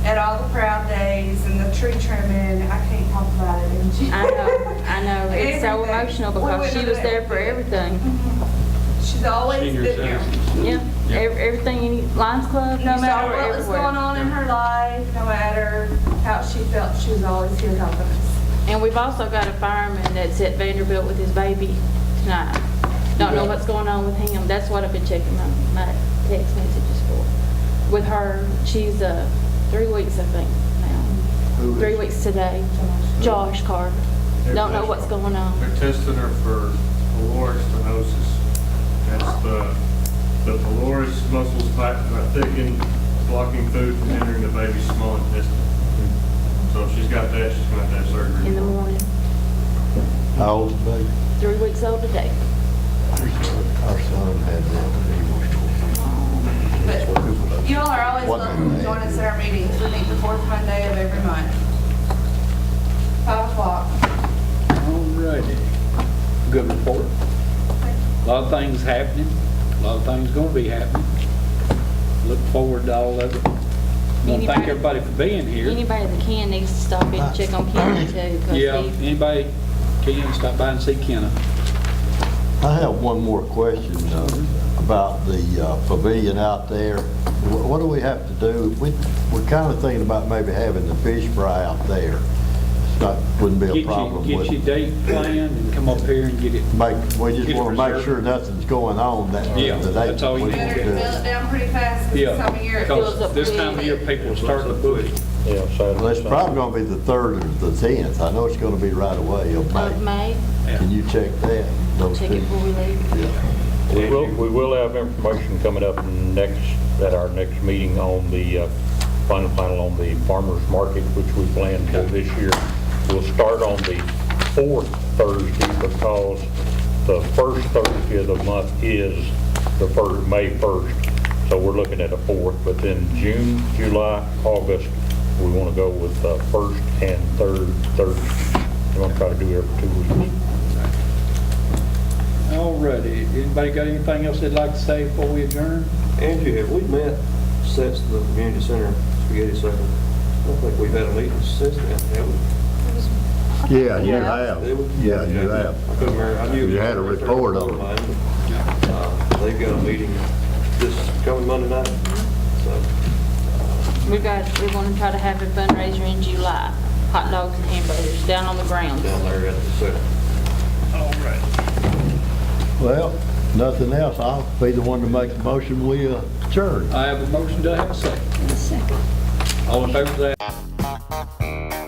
at all the Proud Days and the tree trimming, I can't talk about it. I know. It's so Everything. emotional because she was there for everything. She's always Senior been there. Yeah, everything, Lions Club, No you saw matter her what was everywhere. going on in her life, no matter how she felt, she was always here helping us. And we've also got a fireman that's at Vanderbilt with his baby tonight. Don't know what's going on with him. That's what I've been checking my text messages for. With her, she's 3 weeks, I think, now. 3 weeks today. Josh Carter. Don't know what's going on. They're testing her for pyloric stenosis. That's the pylorus muscles thicken, blocking food from entering the baby's small intestine. So if she's got that, she's going to have surgery. In the morning. How old's the baby? 3 weeks old today. Our son had that when he was 12. But you all are always What welcome to day? join us at our meetings. We meet the fourth Monday of every month. 5 o'clock. All righty. Good report. A lot of things happening. A lot of things going to be happening. Look forward to all of it. Want to thank everybody for being here. Anybody that can needs to stop in and check on Kenny too. 'cause Yeah, he- anybody can stop by and see Kenna. I have one more question about the pavilion out there. What do we have to do? We're kind of thinking about maybe having the fish fry out there. It's not, wouldn't be a problem Get with your it. date planned and come up here and get it. We just Get it want to make reserved. sure nothing's going on that Yeah, the date that's all you we need want to to do. do Fill it. it down pretty fast, 'cause this Yeah, time of year it because fills up this time of year, quick. people are starting to book. Yeah, Saturday. Well, it's probably going to be the 3rd or the 10th. I know it's going to be right away of Of May. May, Can you check that? Those check two? it before we leave. We will have information coming up at our next meeting on the final on the farmer's market, which we plan to do this year. We'll start on the 4th Thursday because the first Thursday of the month is the May 1st. So we're looking at a 4th, but then June, July, August, we want to go with 1st and 3rd Thursday. We're going to try to do every 2 weeks. All righty. Anybody got anything else they'd like to say before we adjourn? Andrew, have we met since the community center spaghetti supper? I don't think we've had a meeting since then, have we? Yeah, you have. Did we? Yeah, you have. I couldn't remember. I knew. You had a report on it. They've got a meeting this coming Monday night, so. We're going to try to have a fundraiser in July. Hot dogs and hamburgers down on the grounds. Down there at the center. All right. Well, nothing else. I'll be the one to make the motion. We adjourn. I have a motion. Do I have a second? Second. All in favor of that?